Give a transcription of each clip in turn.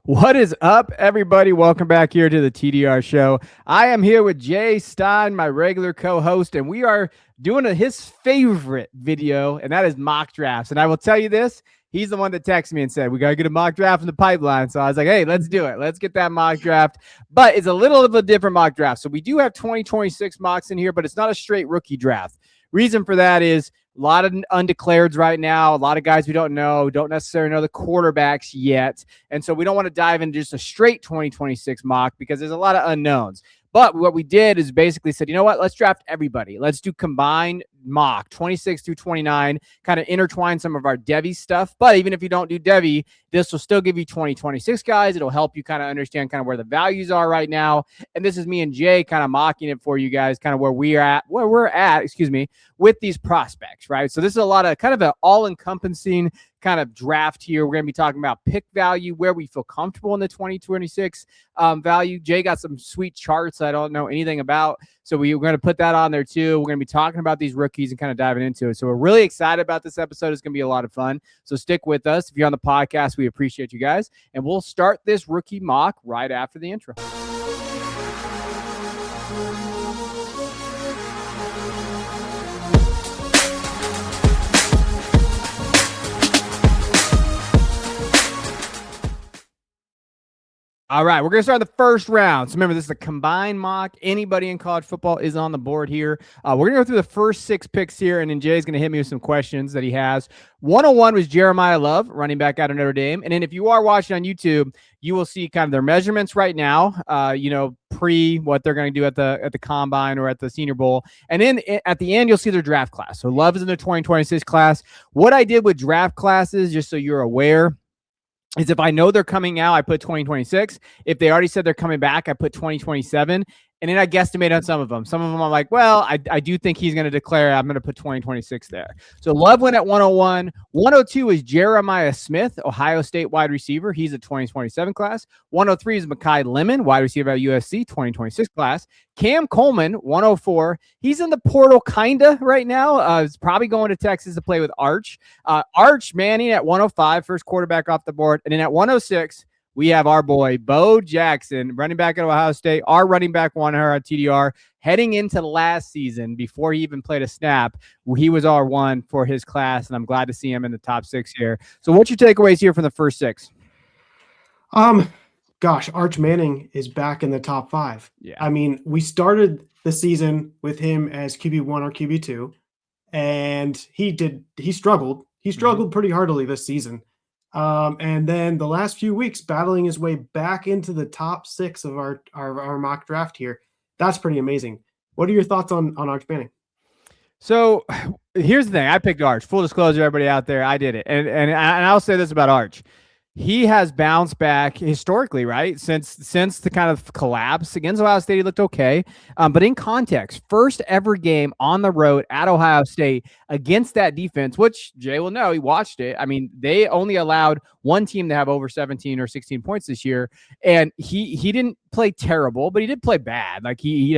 What is up, everybody? Welcome back here to the TDR show. I am here with Jay Stein, my regular co-host, and we are doing his favorite video, and that is mock drafts. And I will tell you this, he's the one that texted me and said, we got to get a mock draft in the pipeline. So I was like, hey, let's do it. Let's get that mock draft. But it's a little of a different mock draft. So we do have 2026 mocks in here, but it's not a straight rookie draft. Reason for that is a lot of undeclareds right now, a lot of guys we don't necessarily know the quarterbacks yet. And so we don't want to dive into just a straight 2026 mock because there's a lot of unknowns. But what we did is basically said, you know what, let's draft everybody. Let's do combined mock 26 through 29, kind of intertwine some of our Devy stuff. But even if you don't do Devy, this will still give you 2026 guys. It'll help you kind of understand kind of where the values are right now. And this is me and Jay kind of mocking it for you guys, kind of where we're at, with these prospects, right? So this is a lot of kind of an all-encompassing kind of draft here. We're going to be talking about pick value, where we feel comfortable in the 2026 value. Jay got some sweet charts I don't know anything about, so we're going to put that on there too. We're going to be talking about these rookies and kind of diving into it. So we're really excited about this episode. It's going to be a lot of fun. So stick with us. If you're on the podcast, we appreciate you guys. And we'll start this rookie mock right after the intro. All right, we're going to start the first round. So remember, this is a combined mock. Anybody in college football is on the board here. We're going to go through the first 6 picks here, and then Jay's going to hit me with some questions that he has. 101 was Jeremiah Love, running back out of Notre Dame. And then if you are watching on YouTube, you will see kind of their measurements right now, pre what they're going to do at the Combine or at the Senior Bowl. And then at the end, you'll see their draft class. So Love is in the 2026 class. What I did with draft classes, just so you're aware, is if I know they're coming out, I put 2026. If they already said they're coming back, I put 2027. And then I guesstimate on some of them. Some of them I'm like, well, I do think he's going to declare. I'm going to put 2026 there. So Love went at 101. 102 is Jeremiah Smith, Ohio State wide receiver. He's a 2027 class. 103 is Mekhi Lemon, wide receiver at USC, 2026 class. Cam Coleman, 104. He's in the portal kinda right now. He's probably going to Texas to play with Arch. Arch Manning at 105, first quarterback off the board. And then at 106, we have our boy, Bo Jackson, running back at Ohio State, our running back one here at TDR, heading into last season before he even played a snap. He was R1 for his class, and I'm glad to see him in the top 6 here. So what's your takeaways here from the first 6? Arch Manning is back in the top 5. Yeah. I mean, we started the season with him as QB1 or QB2, and he struggled. He struggled pretty heartily this season. And then the last few weeks battling his way back into the top 6 of our mock draft here. That's pretty amazing. What are your thoughts on Arch Manning? So here's the thing. I picked Arch. Full disclosure, everybody out there, I did it. And I'll say this about Arch. He has bounced back historically, right? Since the kind of collapse against Ohio State, he looked okay. But in context, first ever game on the road at Ohio State against that defense, which Jay will know, he watched it. I mean, they only allowed one team to have over 17 or 16 points this year. And he didn't play terrible, but he did play bad. Like he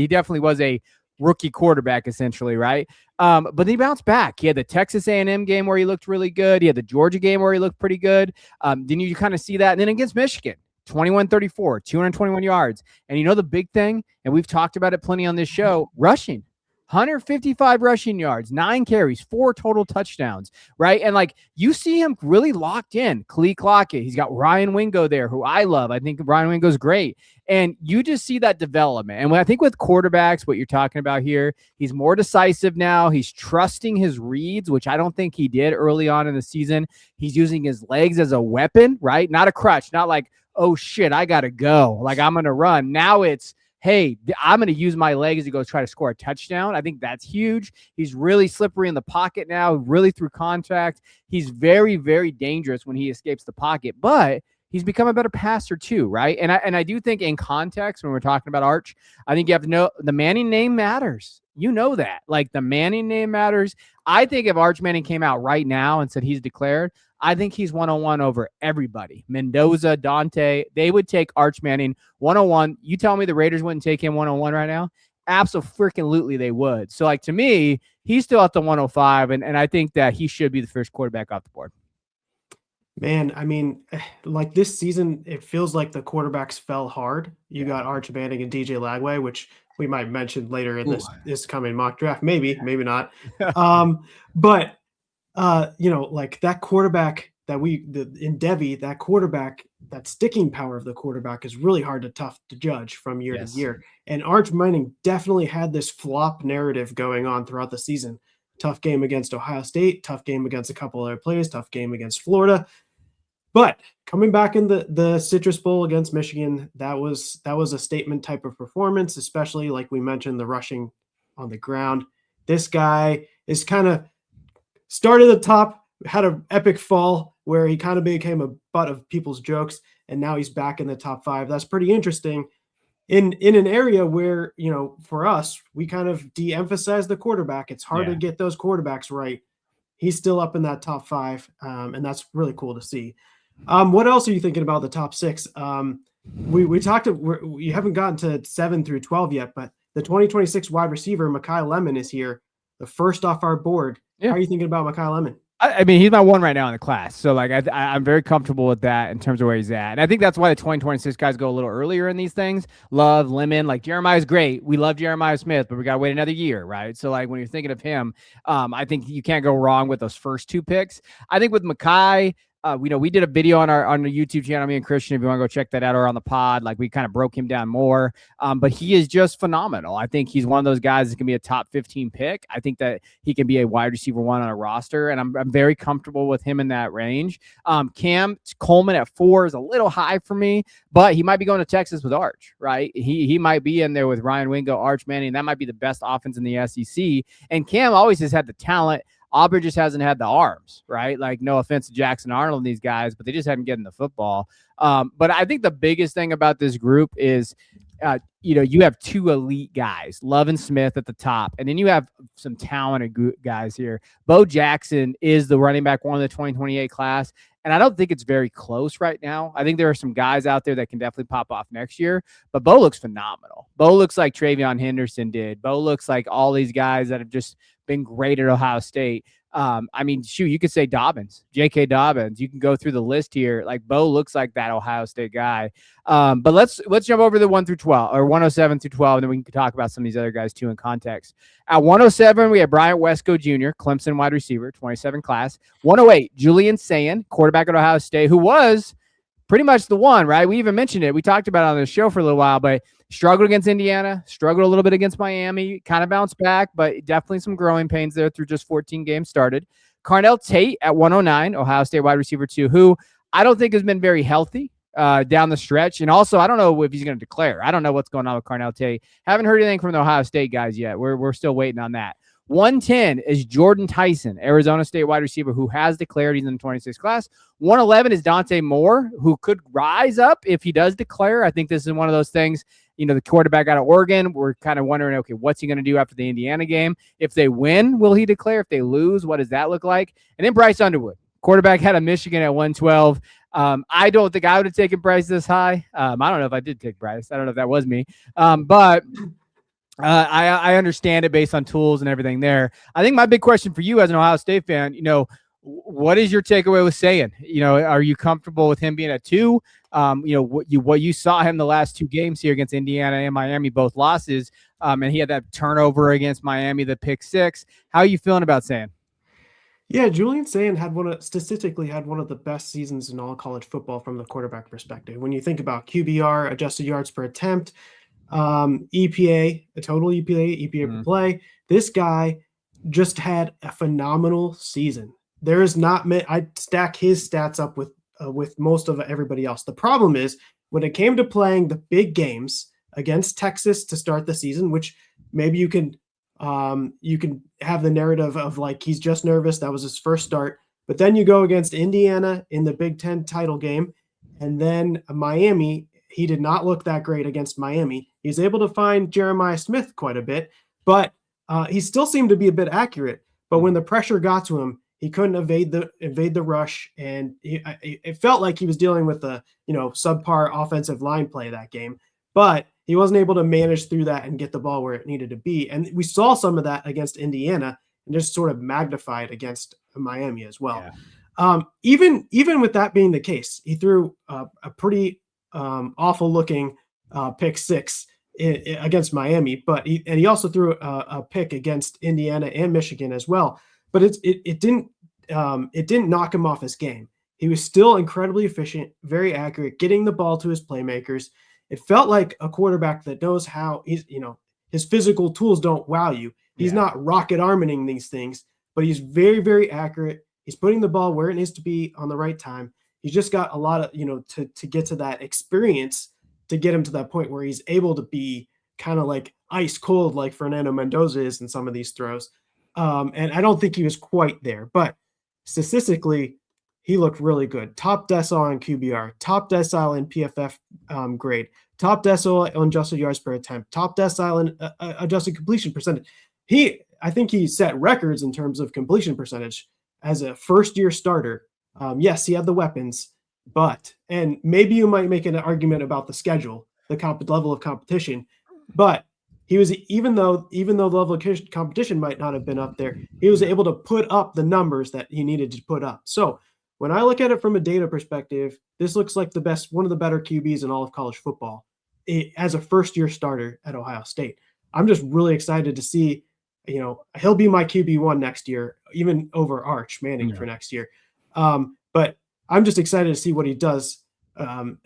definitely was a rookie quarterback essentially, right? But he bounced back. He had the Texas A&M game where he looked really good. He had the Georgia game where he looked pretty good. Then you kind of see that. And then against Michigan, 21-34, 221 yards. And you know the big thing, and we've talked about it plenty on this show, rushing. 155 rushing yards, 9 carries, 4 total touchdowns, right? And like you see him really locked in. Khalil Clockett, he's got Ryan Wingo there, who I love. I think Ryan Wingo's great. And you just see that development. And when I think with quarterbacks, what you're talking about here, he's more decisive now. He's trusting his reads, which I don't think he did early on in the season. He's using his legs as a weapon, right? Not a crutch, not like, oh shit, I got to go. Like I'm going to run. Now it's, hey, I'm going to use my legs to go try to score a touchdown. I think that's huge. He's really slippery in the pocket now, really through contact. He's very, very dangerous when he escapes the pocket, but he's become a better passer too, right? And I do think in context, when we're talking about Arch, I think you have to know the Manning name matters. You know that. Like the Manning name matters. I think if Arch Manning came out right now and said he's declared, I think he's 101 over everybody. Mendoza, Dante, they would take Arch Manning 101. You tell me the Raiders wouldn't take him 101 right now? Absolutely they would. So like to me, he's still at the 105, and I think that he should be the first quarterback off the board. Man, I mean, like this season, it feels like the quarterbacks fell hard. You Yeah. got Arch Manning and DJ Lagway, which we might mention later in Ooh. this coming mock draft. Maybe not. But like that quarterback that in Devy, that quarterback, that sticking power of the quarterback is really tough to judge from year to Yes. year. And Arch Manning definitely had this flop narrative going on throughout the season. Tough game against Ohio State, tough game against a couple other plays, tough game against Florida. But coming back in the Citrus Bowl against Michigan, that was a statement type of performance, especially like we mentioned, the rushing on the ground. This guy is kind of started at the top, had an epic fall where he kind of became a butt of people's jokes, and now he's back in the top 5. That's pretty interesting in an area where, for us, we kind of de-emphasize the quarterback. It's hard to get those quarterbacks right. He's still up in that top 5, and that's really cool to see. What else are you thinking about the top 6? We talked. We haven't gotten to 7 through 12 yet, but the 2026 wide receiver Mekhi Lemon is here, the first off our board. Yeah. How are you thinking about Mekhi Lemon? I mean, he's my one right now in the class. So, like, I'm very comfortable with that in terms of where he's at. And I think that's why the 2026 guys go a little earlier in these things. Love, Lemon, like Jeremiah's great. We love Jeremiah Smith, but we got to wait another year, right? So, like, when you're thinking of him, I think you can't go wrong with those first 2 picks. I think with Mekhi, we did a video on the YouTube channel, me and Christian, if you want to go check that out, or on the pod, like we kind of broke him down more. But he is just phenomenal. I think he's one of those guys that can be a top 15 pick. I think that he can be a wide receiver 1 on a roster, and I'm very comfortable with him in that range. Cam Coleman at 4 is a little high for me, but he might be going to Texas with Arch, right? He might be in there with Ryan Wingo, Arch Manning. That might be the best offense in the SEC. And Cam always has had the talent. Auburn just hasn't had the arms, right? Like, no offense to Jackson Arnold and these guys, but they just hadn't gotten the football. But I think the biggest thing about this group is, you have 2 elite guys, Love and Smith at the top, and then you have some talented guys here. Bo Jackson is the running back 1 of the 2028 class, and I don't think it's very close right now. I think there are some guys out there that can definitely pop off next year, but Bo looks phenomenal. Bo looks like Travion Henderson did. Bo looks like all these guys that have just been great at Ohio State. I mean, shoot, you could say Dobbins, J.K. Dobbins. You can go through the list here. Like, Bo looks like that Ohio State guy. But let's jump over the 1 through 12, or 107 through 12, and then we can talk about some of these other guys too in context. At 107, we have Bryant Wesco Jr., Clemson wide receiver, 27 class. 108, Julian Sayin, quarterback at Ohio State, who was pretty much the one, right? We even mentioned it. We talked about it on the show for a little while, but struggled against Indiana, struggled a little bit against Miami, kind of bounced back, but definitely some growing pains there through just 14 games started. Carnell Tate at 109, Ohio State wide receiver 2, who I don't think has been very healthy down the stretch. And also, I don't know if he's going to declare. I don't know what's going on with Carnell Tate. Haven't heard anything from the Ohio State guys yet. We're still waiting on that. 110 is Jordan Tyson, Arizona State wide receiver, who has declared he's in the 26 class. 111 is Dante Moore, who could rise up if he does declare. I think this is one of those things, the quarterback out of Oregon, we're kind of wondering, okay, what's he going to do after the Indiana game? If they win, will he declare? If they lose, what does that look like? And then Bryce Underwood, quarterback out of Michigan at 112. I don't think I would have taken Bryce this high. I don't know if I did take Bryce. I don't know if that was me. But I understand it based on tools and everything there. I think my big question for you as an Ohio State fan, what is your takeaway with Sayin? Are you comfortable with him being at 2? What you saw him the last 2 games here against Indiana and Miami, both losses, and he had that turnover against Miami, the pick 6. How are you feeling about Sayin? Yeah, Julian Sayin statistically had one of the best seasons in all college football from the quarterback perspective. When you think about QBR, adjusted yards per attempt, EPA, a total EPA per play, this guy just had a phenomenal season. There is not I stack his stats up with most of everybody else. The problem is when it came to playing the big games against Texas to start the season, which maybe you can have the narrative of like he's just nervous, that was his first start, but then you go against Indiana in the Big Ten title game, and then Miami. He did not look that great against Miami. He's able to find Jeremiah Smith quite a bit, but he still seemed to be a bit accurate. But when the pressure got to him, he couldn't evade the rush, and it felt like he was dealing with the subpar offensive line play that game. But he wasn't able to manage through that and get the ball where it needed to be. And we saw some of that against Indiana, and just sort of magnified against Miami as well. Even with that being the case, he threw a pretty awful looking pick six against Miami, but he also threw a pick against Indiana and Michigan as well. But it didn't knock him off his game. He was still incredibly efficient, very accurate, getting the ball to his playmakers. It felt like a quarterback that knows how his physical tools don't wow you. He's not rocket arming these things, but he's very, very accurate. He's putting the ball where it needs to be on the right time. He's just got a lot of, to get to that experience to get him to that point where he's able to be kind of like ice cold, like Fernando Mendoza is in some of these throws. And I don't think he was quite there, but statistically, he looked really good. Top decile in QBR, top decile in PFF grade, top decile on adjusted yards per attempt, top decile in adjusted completion percentage. I think he set records in terms of completion percentage as a first-year starter. Yes, he had the weapons, and maybe you might make an argument about the schedule, the level of competition, but he was, even though the level of competition might not have been up there, he was able to put up the numbers that he needed to put up. So when I look at it from a data perspective, this looks like one of the better QBs in all of college football as a first-year starter at Ohio State. I'm just really excited to see, he'll be my QB1 next year, even over Arch Manning for next year. But I'm just excited to see what he does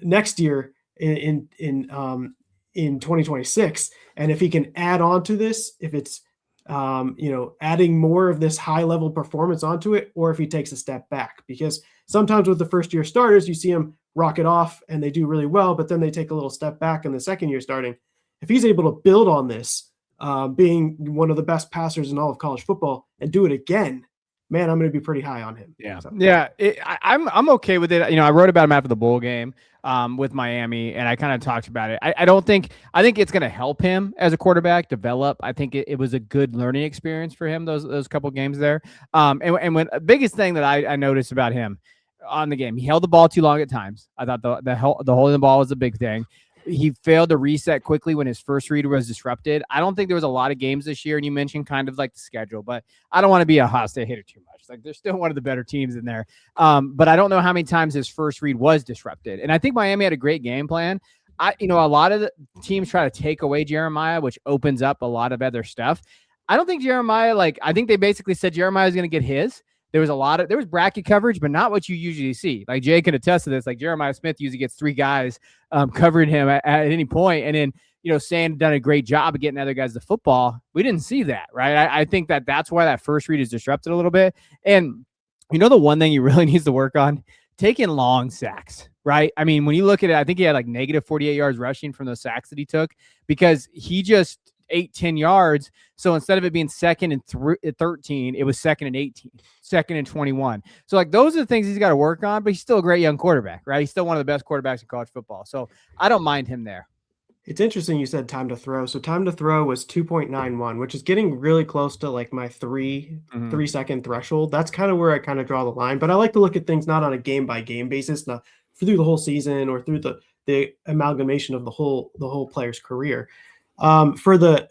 next year in 2026. And if he can add on to this, if it's, adding more of this high level performance onto it, or if he takes a step back, because sometimes with the first year starters, you see them rocket off and they do really well, but then they take a little step back in the second year starting. If he's able to build on this, being one of the best passers in all of college football and do it again, man, I'm going to be pretty high on him. Yeah. So. Yeah. I'm okay with it. I wrote about him after the bowl game with Miami, and I kind of talked about it. I think it's going to help him as a quarterback develop. I think it was a good learning experience for him, those couple games there. And when biggest thing that I noticed about him on the game, he held the ball too long at times. I thought the holding the ball was a big thing. He failed to reset quickly when his first read was disrupted. I don't think there was a lot of games this year, and you mentioned kind of like the schedule, but I don't want to be a Ohio State hater too much. Like, they're still one of the better teams in there. But I don't know how many times his first read was disrupted. And I think Miami had a great game plan. A lot of the teams try to take away Jeremiah, which opens up a lot of other stuff. I don't think Jeremiah, I think they basically said Jeremiah is going to get his. There was bracket coverage, but not what you usually see. Like, Jay can attest to this. Like, Jeremiah Smith usually gets three guys covering him at any point. And then, Sand done a great job of getting other guys the football. We didn't see that, right? I think that's why that first read is disrupted a little bit. And, the one thing he really needs to work on, taking long sacks, right? I mean, when you look at it, I think he had negative 48 yards rushing from those sacks that he took, because he just 8-10 yards. So instead of it being second and 13, it was second and 18, second and 21. So those are the things he's got to work on, but he's still a great young quarterback, right? He's still one of the best quarterbacks in college football. So I don't mind him there. It's interesting you said time to throw. So time to throw was 2.91, which is getting really close to my 3-second threshold. That's kind of where I kind of draw the line. But I like to look at things not on a game by game basis, not through the whole season or through the amalgamation of the whole player's career. For the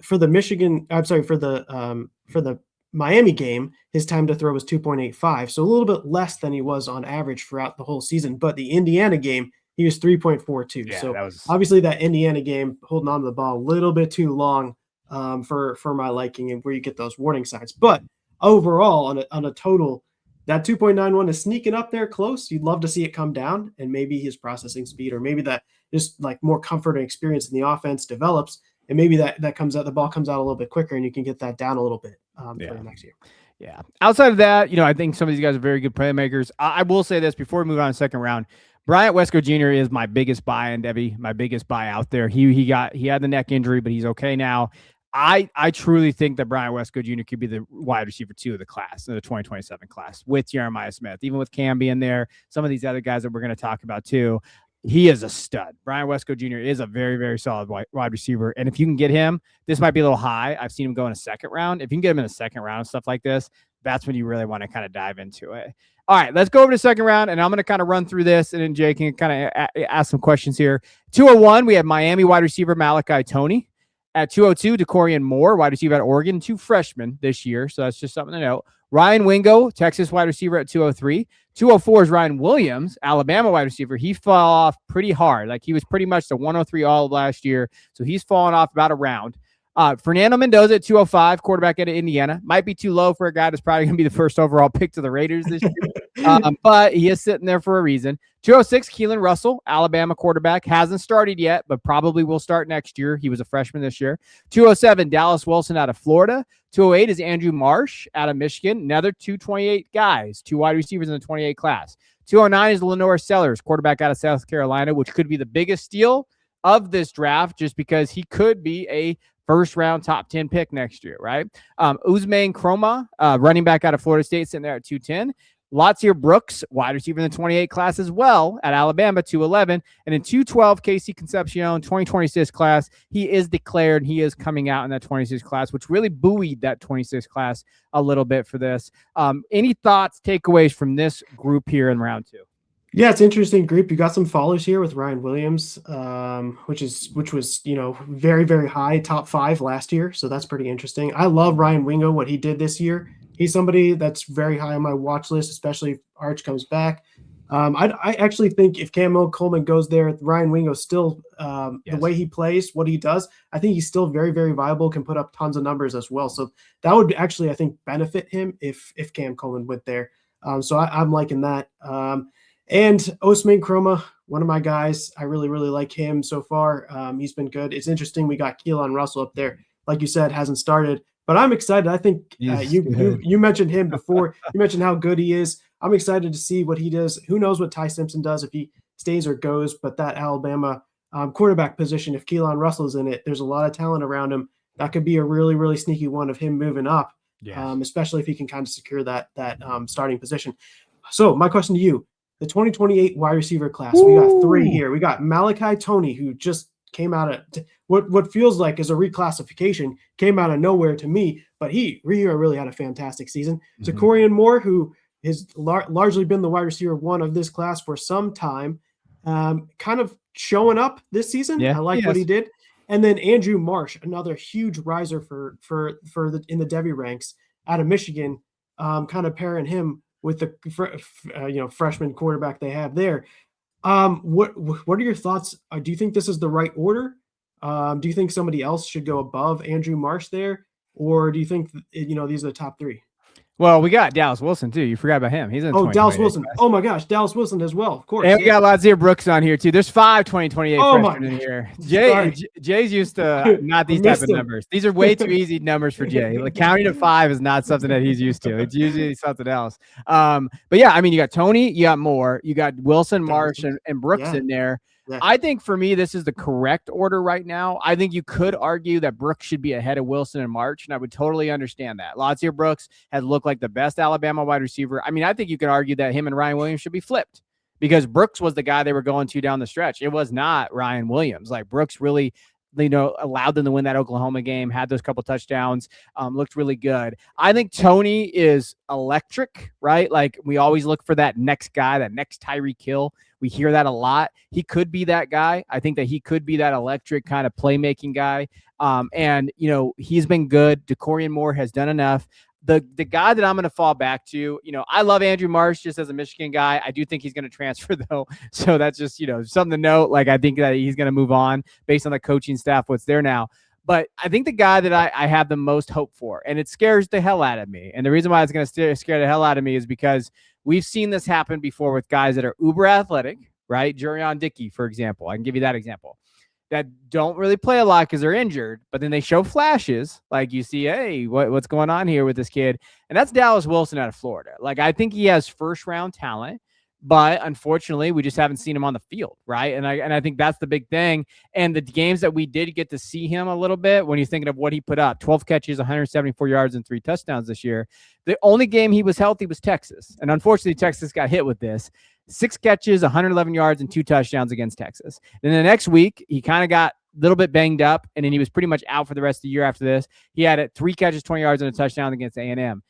Miami game, his time to throw was 2.85, so a little bit less than he was on average throughout the whole season. But the Indiana game, he was 3.42. Yeah, so obviously that Indiana game, holding on to the ball a little bit too long for my liking, and where you get those warning signs. But overall, on a total, that 2.91 is sneaking up there close. You'd love to see it come down, and maybe his processing speed, or maybe that just more comfort and experience in the offense develops. And maybe that comes out, the ball comes out a little bit quicker, and you can get that down a little bit for the next year. Yeah. Outside of that, I think some of these guys are very good playmakers. I will say this before we move on to the second round. Bryant Wesco Jr. is my biggest buy in Devy, my biggest buy out there. He had the neck injury, but he's okay now. I truly think that Bryant Wesco Jr. could be the wide receiver 2 of the class, the 2027 class, with Jeremiah Smith, even with Cam being there, some of these other guys that we're going to talk about too. He is a stud. Bryant Wesco Jr. is a very, very solid wide receiver. And if you can get him, this might be a little high. I've seen him go in a second round. If you can get him in a second round and stuff like this, that's when you really want to kind of dive into it. All right, let's go over to the second round, and I'm going to kind of run through this, and then Jay can kind of ask some questions here. 201, we have Miami wide receiver Malachi Toney. At 202, DeCorian Moore, wide receiver at Oregon, 2 freshmen this year, so that's just something to note. Ryan Wingo, Texas wide receiver at 203. 204 is Ryan Williams, Alabama wide receiver. He fell off pretty hard. Like, he was pretty much the 103 all of last year. So he's fallen off about a round. Fernando Mendoza at 205, quarterback out of Indiana. Might be too low for a guy that's probably going to be the first overall pick to the Raiders this year. But he is sitting there for a reason. 206, Keelan Russell, Alabama quarterback. Hasn't started yet, but probably will start next year. He was a freshman this year. 207, Dallas Wilson out of Florida. 208 is Andrew Marsh out of Michigan. Another 228 guys, 2 wide receivers in the 28 class. 209 is Lenore Sellers, quarterback out of South Carolina, which could be the biggest steal of this draft just because he could be a first-round top 10 pick next year, right? Usman Kroma, running back out of Florida State, sitting there at 210. Latsier Brooks, wide receiver in the 28 class as well at Alabama, 211. And in 212, Casey Concepcion, 2026 class, he is declared. He is coming out in that 26 class, which really buoyed that 26 class a little bit for this. Any thoughts, takeaways from this group here in round 2? Yeah, it's an interesting group. You got some followers here with Ryan Williams, which was, very, very high, top 5 last year. So that's pretty interesting. I love Ryan Wingo, what he did this year. He's somebody that's very high on my watch list, especially if Arch comes back. I actually think if Campbell Coleman goes there, Ryan Wingo still, the way he plays, what he does, I think he's still very, very viable, can put up tons of numbers as well. So that would actually, I think, benefit him if Cam Coleman went there. So I'm liking that. And Usman Kroma, one of my guys, I really, really like him so far. He's been good. It's interesting. We got Keelan Russell up there. Like you said, hasn't started, but I'm excited. I think you mentioned him before. You mentioned how good he is. I'm excited to see what he does. Who knows what Ty Simpson does, if he stays or goes, but that Alabama quarterback position, if Keelan Russell's in it, there's a lot of talent around him. That could be a really, really sneaky one of him moving up, especially if he can kind of secure that starting position. So my question to you, the 2028 wide receiver class, we got 3 here. We got Malachi Toney, who just came out of what feels like is a reclassification, came out of nowhere to me, but he really had a fantastic season. Zakorian Moore, who has largely been the wide receiver 1 of this class for some time, kind of showing up this season. I like what he did. And then Andrew Marsh, another huge riser for in the Devy ranks out of Michigan, kind of pairing him with the freshman quarterback they have there. What are your thoughts? Do you think this is the right order? Do you think somebody else should go above Andrew Marsh there, or do you think these are the top 3? Well, we got Dallas Wilson too. You forgot about him. He's in. Dallas Wilson. Oh my gosh, Dallas Wilson as well. Of course. And we got Latsier Brooks on here too. There's 5 2028 freshmen in here. Jay's used to not these type of numbers. These are way too easy numbers for Jay. Like, counting to 5 is not something that he's used to. It's usually something else. But yeah, I mean, you got Toney, you got Moore, you got Wilson, Marsh, and Brooks in there. Yeah. I think for me, this is the correct order right now. I think you could argue that Brooks should be ahead of Wilson and March, and I would totally understand that. Latsier Brooks has looked like the best Alabama wide receiver. I mean, I think you could argue that him and Ryan Williams should be flipped, because Brooks was the guy they were going to down the stretch. It was not Ryan Williams. Like, Brooks really, allowed them to win that Oklahoma game, had those couple touchdowns, looked really good. I think Toney is electric, right? Like, we always look for that next guy, that next Tyreek Hill. We hear that a lot. He could be that guy. I think that he could be that electric kind of playmaking guy. And he's been good. Zakorian Moore has done enough. The guy that I'm going to fall back to, I love Andrew Marsh just as a Michigan guy. I do think he's going to transfer though. So that's just, something to note. Like, I think that he's going to move on based on the coaching staff, what's there now. But I think the guy that I have the most hope for, and it scares the hell out of me. And the reason why it's going to scare the hell out of me is because we've seen this happen before with guys that are uber athletic, right? Jurion Dickey, for example. I can give you that example. That don't really play a lot because they're injured, but then they show flashes. Like, you see, hey, what's going on here with this kid? And that's Dallas Wilson out of Florida. Like, I think he has first-round talent, but unfortunately, we just haven't seen him on the field, right? And I think that's the big thing. And the games that we did get to see him a little bit, when you're thinking of what he put up, 12 catches, 174 yards, and 3 touchdowns this year. The only game he was healthy was Texas. And unfortunately, Texas got hit with this. 6 catches, 111 yards, and 2 touchdowns against Texas. Then the next week, he kind of got a little bit banged up, and then he was pretty much out for the rest of the year after this. He had 3 catches, 20 yards, and a touchdown against A&M.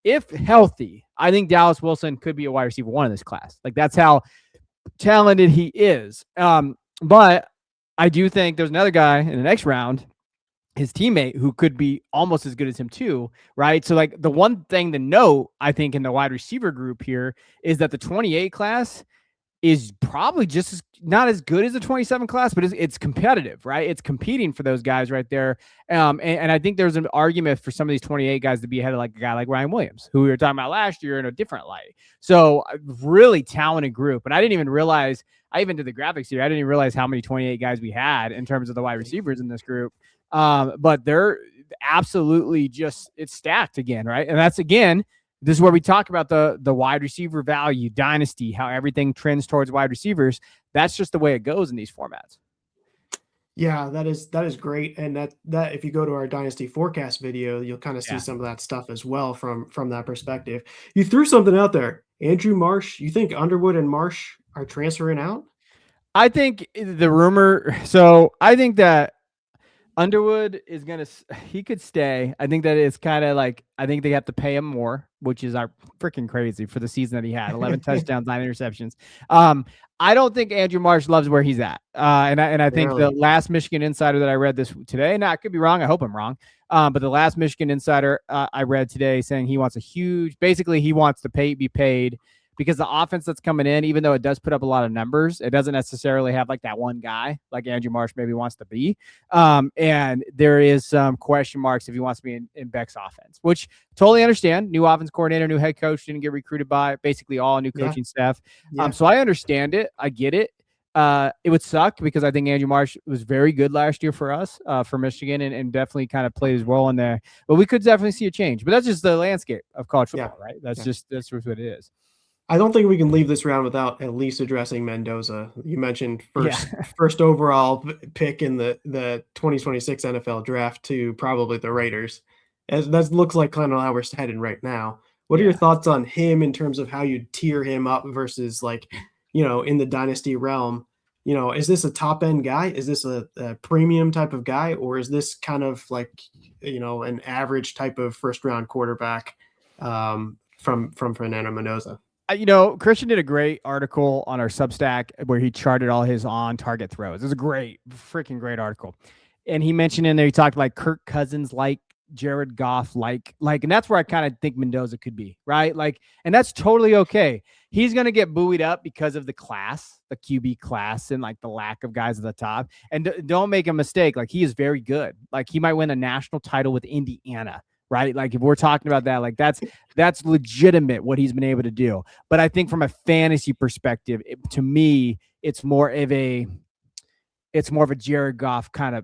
If healthy, I think Dallas Wilson could be a wide receiver 1 in this class. Like, that's how talented he is. But I do think there's another guy in the next round his teammate who could be almost as good as him too, right? So like the one thing to note, I think, in the wide receiver group here is that the 28 class is probably just not as good as the 27 class, but it's competitive, right? It's competing for those guys right there. And I think there's an argument for some of these 28 guys to be ahead of like a guy like Ryan Williams, who we were talking about last year in a different light. So really talented group. And I didn't even realize, I even did the graphics here, I didn't even realize how many 28 guys we had in terms of the wide receivers in this group. But they're absolutely just, it's stacked again, right? And that's, again, this is where we talk about the wide receiver value, dynasty, how everything trends towards wide receivers. That's just the way it goes in these formats. Yeah, that is great. And that if you go to our dynasty forecast video, you'll kind of see some of that stuff as well from that perspective. You threw something out there, Andrew Marsh. You think Underwood and Marsh are transferring out? I think the rumor. So I think that Underwood is he could stay. I think that it's kind of like, I think they have to pay him more, which is freaking crazy for the season that he had. 11 touchdowns, 9 interceptions. I don't think Andrew Marsh loves where he's at. And I think the last Michigan Insider that I read this today, now I could be wrong, I hope I'm wrong. But the last Michigan Insider I read today saying he wants basically he wants to be paid, because the offense that's coming in, even though it does put up a lot of numbers, it doesn't necessarily have like that one guy like Andrew Marsh maybe wants to be. And there is some question marks if he wants to be in Beck's offense, which totally understand. New offense coordinator, new head coach, didn't get recruited by basically all new coaching staff. So I understand it. I get it. It would suck because I think Andrew Marsh was very good last year for us, for Michigan, and definitely kind of played his role in there. But we could definitely see a change. But that's just the landscape of college football, right? That's just what it is. I don't think we can leave this round without at least addressing Mendoza. You mentioned first overall pick in the 2026 NFL draft to probably the Raiders. That looks like kind of how we're heading right now. What are your thoughts on him in terms of how you tier him up versus, like, in the dynasty realm? Is this a top end guy? Is this a premium type of guy? Or is this kind of like, an average type of first round quarterback from Fernando Mendoza? Christian did a great article on our Substack where he charted all his on-target throws. It was a freaking great article. And he mentioned in there, he talked like Kirk Cousins, like Jared Goff, like, and that's where I kind of think Mendoza could be, right? Like, and that's totally okay. He's going to get buoyed up because of the class, the QB class, and like the lack of guys at the top. And don't make a mistake. Like, he is very good. Like, he might win a national title with Indiana, right? Like, if we're talking about that, like that's legitimate what he's been able to do. But I think from a fantasy perspective, to me, it's more of a Jared Goff kind of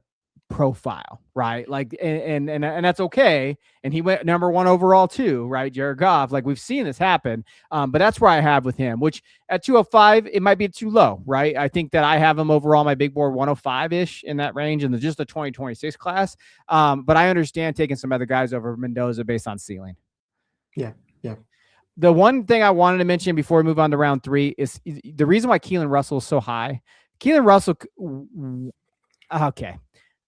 profile, right? Like, and that's okay. And he went number 1 overall too, right? Jared Goff. Like, we've seen this happen. But that's where I have with him, which at 205, it might be too low, right? I think that I have him overall, my big board 105-ish in that range in just the 2026 class. But I understand taking some other guys over Mendoza based on ceiling. Yeah. The one thing I wanted to mention before we move on to round 3 is the reason why Keelan Russell is so high. Keelan Russell, okay,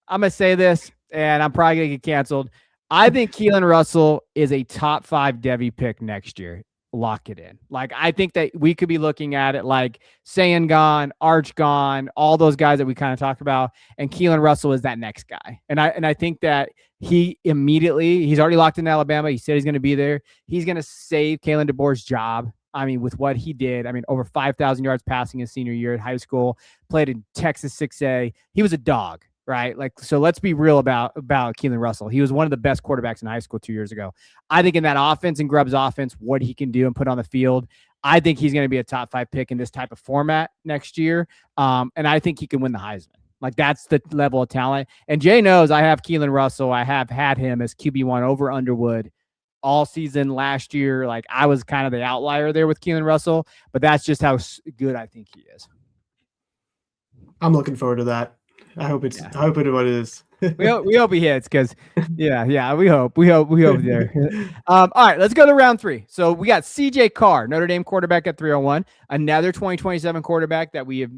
I'm going to say this, and I'm probably going to get canceled. I think Keelan Russell is a top 5 Devy pick next year. Lock it in. Like, I think that we could be looking at it like Sayan gone, Arch gone, all those guys that we kind of talked about, and Keelan Russell is that next guy. And I think that he's already locked in Alabama. He said he's going to be there. He's going to save Kalen DeBoer's job. I mean, with what he did, over 5,000 yards passing his senior year at high school, played in Texas 6A. He was a dog. Right. Like, so let's be real about Keelan Russell. He was one of the best quarterbacks in high school 2 years ago. I think in that offense, and Grubb's offense, what he can do and put on the field, I think he's going to be a top 5 pick in this type of format next year. And I think he can win the Heisman. Like, that's the level of talent. And Jay knows I have Keelan Russell. I have had him as QB1 over Underwood all season last year. Like, I was kind of the outlier there with Keelan Russell, but that's just how good I think he is. I'm looking forward to that. I hope it's what it is. we hope he hits, because we hope there. All right, let's go to round 3. So we got CJ Carr, Notre Dame quarterback at 301, another 2027 quarterback that we have,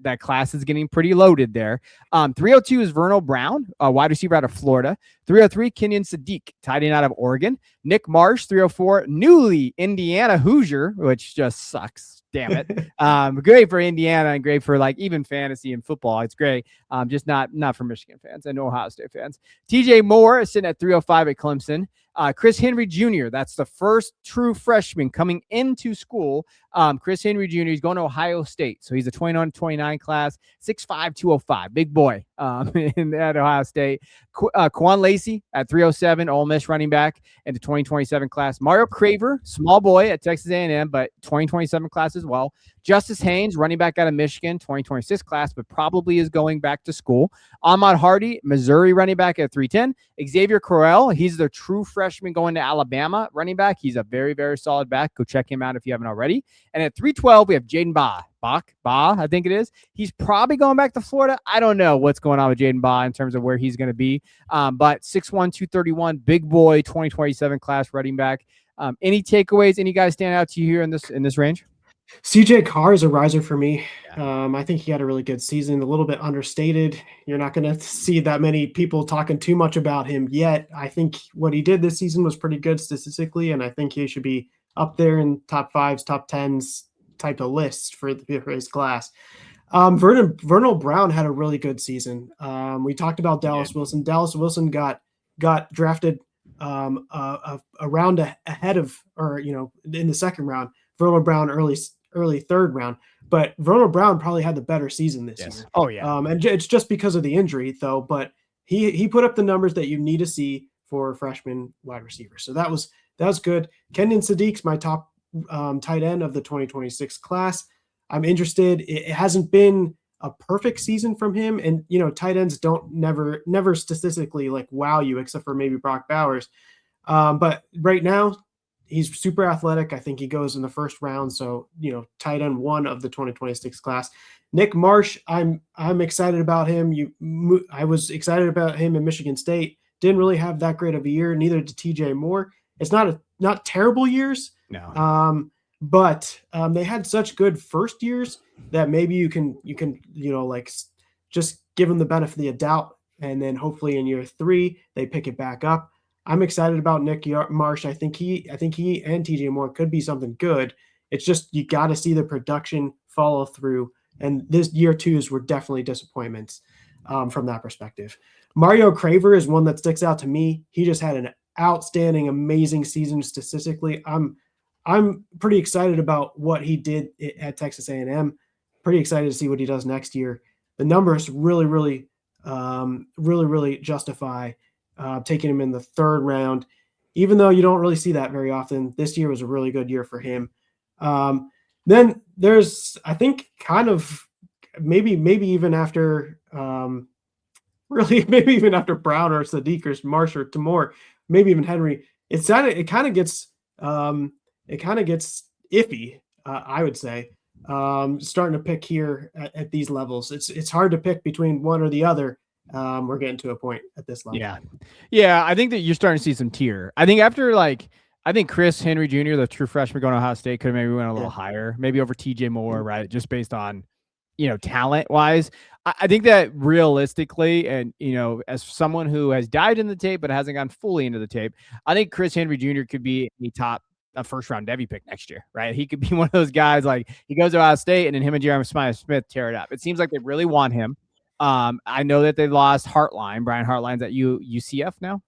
that class is getting pretty loaded there. 302 is Vernal Brown, a wide receiver out of Florida. 303, Kenyon Sadiq, tight end out of Oregon. Nick Marsh, 304, newly Indiana Hoosier, which just sucks. damn it. Great for Indiana and great for like even fantasy and football. It's great. Just not for Michigan fans and Ohio State fans. TJ Moore is sitting at 305 at Clemson. Chris Henry Jr., that's the first true freshman coming into school. Chris Henry Jr., he's going to Ohio State. So he's a 29 class, 6'5", 205. Big boy at Ohio State. Quan Lacey at 307, Ole Miss running back in the 2027 class. Mario Craver, small boy at Texas A&M, but 2027 class as well. Justice Haynes, running back out of Michigan, 2026 class, but probably is going back to school. Ahmad Hardy, Missouri running back at 310. Xavier Crowell, he's the true freshman going to Alabama running back. He's a very, very solid back. Go check him out if you haven't already. And at 312, we have Jaden Bach, I think it is. He's probably going back to Florida. I don't know what's going on with Jaden Bach in terms of where he's going to be. But 6'1", 231, big boy, 2027 class running back. Any takeaways? Any guys stand out to you here in this range? CJ Carr is a riser for me. I think he had a really good season, a little bit understated. You're not going to see that many people talking too much about him yet. I think what he did this season was pretty good statistically, and I think he should be up there in top 5s, top 10s type of lists for his class. Vernal Brown had a really good season. We talked about Dallas Wilson. Dallas Wilson got drafted a round ahead of, or in the second round. Vernal Brown early third round, but Vernal Brown probably had the better season this year. Oh yeah. And it's just because of the injury though, but he put up the numbers that you need to see for freshman wide receiver. So that was good. Kenyon Sadiq's my top tight end of the 2026 class. I'm interested. It hasn't been a perfect season from him. And, tight ends don't never statistically like wow you, except for maybe Brock Bowers. But right now, he's super athletic. I think he goes in the first round. So, tight end 1 of the 2026 class. Nick Marsh, I'm excited about him. I was excited about him in Michigan State. Didn't really have that great of a year. Neither did TJ Moore. It's not terrible years. No. But they had such good first years that maybe you can like just give them the benefit of the doubt, and then hopefully in year 3 they pick it back up. I'm excited about Nick Marsh. I think he and TJ Moore could be something good. It's just you got to see the production follow through, and this year 2s were definitely disappointments from that perspective. Mario Craver is one that sticks out to me. He just had an outstanding, amazing season statistically. I'm pretty excited about what he did at Texas A&M. Pretty excited to see what he does next year. The numbers really justify taking him in the third round, even though you don't really see that very often. This year was a really good year for him. Then there's, I think, kind of maybe even after maybe even after Brown or Sadiq or Marsh or Timor, maybe even Henry, it kind of gets iffy, I would say, starting to pick here at these levels. It's hard to pick between one or the other. We're getting to a point at this level. Yeah. I think that you're starting to see some tier. I think I think Chris Henry Jr., the true freshman going to Ohio State, could have maybe went a little higher, maybe over TJ Moore, right? Just based on, talent wise. I think that realistically, and, as someone who has dived in the tape, but hasn't gone fully into the tape, I think Chris Henry Jr. could be a first round Devy pick next year, right? He could be one of those guys, like he goes to Ohio State and then him and Jeremy Smith tear it up. It seems like they really want him. I know that they lost Brian Hartline's at UCF now.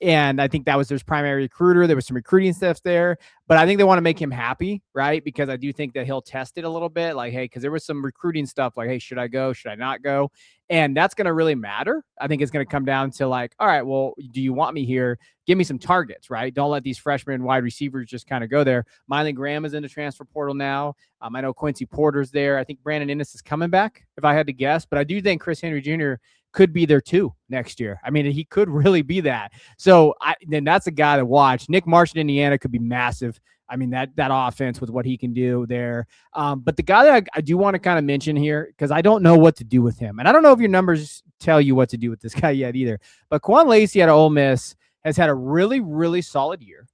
And I think that was their primary recruiter. There was some recruiting stuff there, but I think they want to make him happy, right? Because I do think that he'll test it a little bit. Like, hey, because there was some recruiting stuff like, hey, should I go? Should I not go? And that's going to really matter. I think it's going to come down to like, all right, well, do you want me here? Give me some targets, right? Don't let these freshman wide receivers just kind of go there. Miley Graham is in the transfer portal now. I know Quincy Porter's there. I think Brandon Innes is coming back, if I had to guess. But I do think Chris Henry Jr. could be there too next year. I mean, he could really be that. So then that's a guy to watch. Nick Marsh in Indiana could be massive. I mean, that offense with what he can do there. But the guy that I do want to kind of mention here, because I don't know what to do with him. And I don't know if your numbers tell you what to do with this guy yet either. But Quan Lacey at Ole Miss has had a really, really solid year.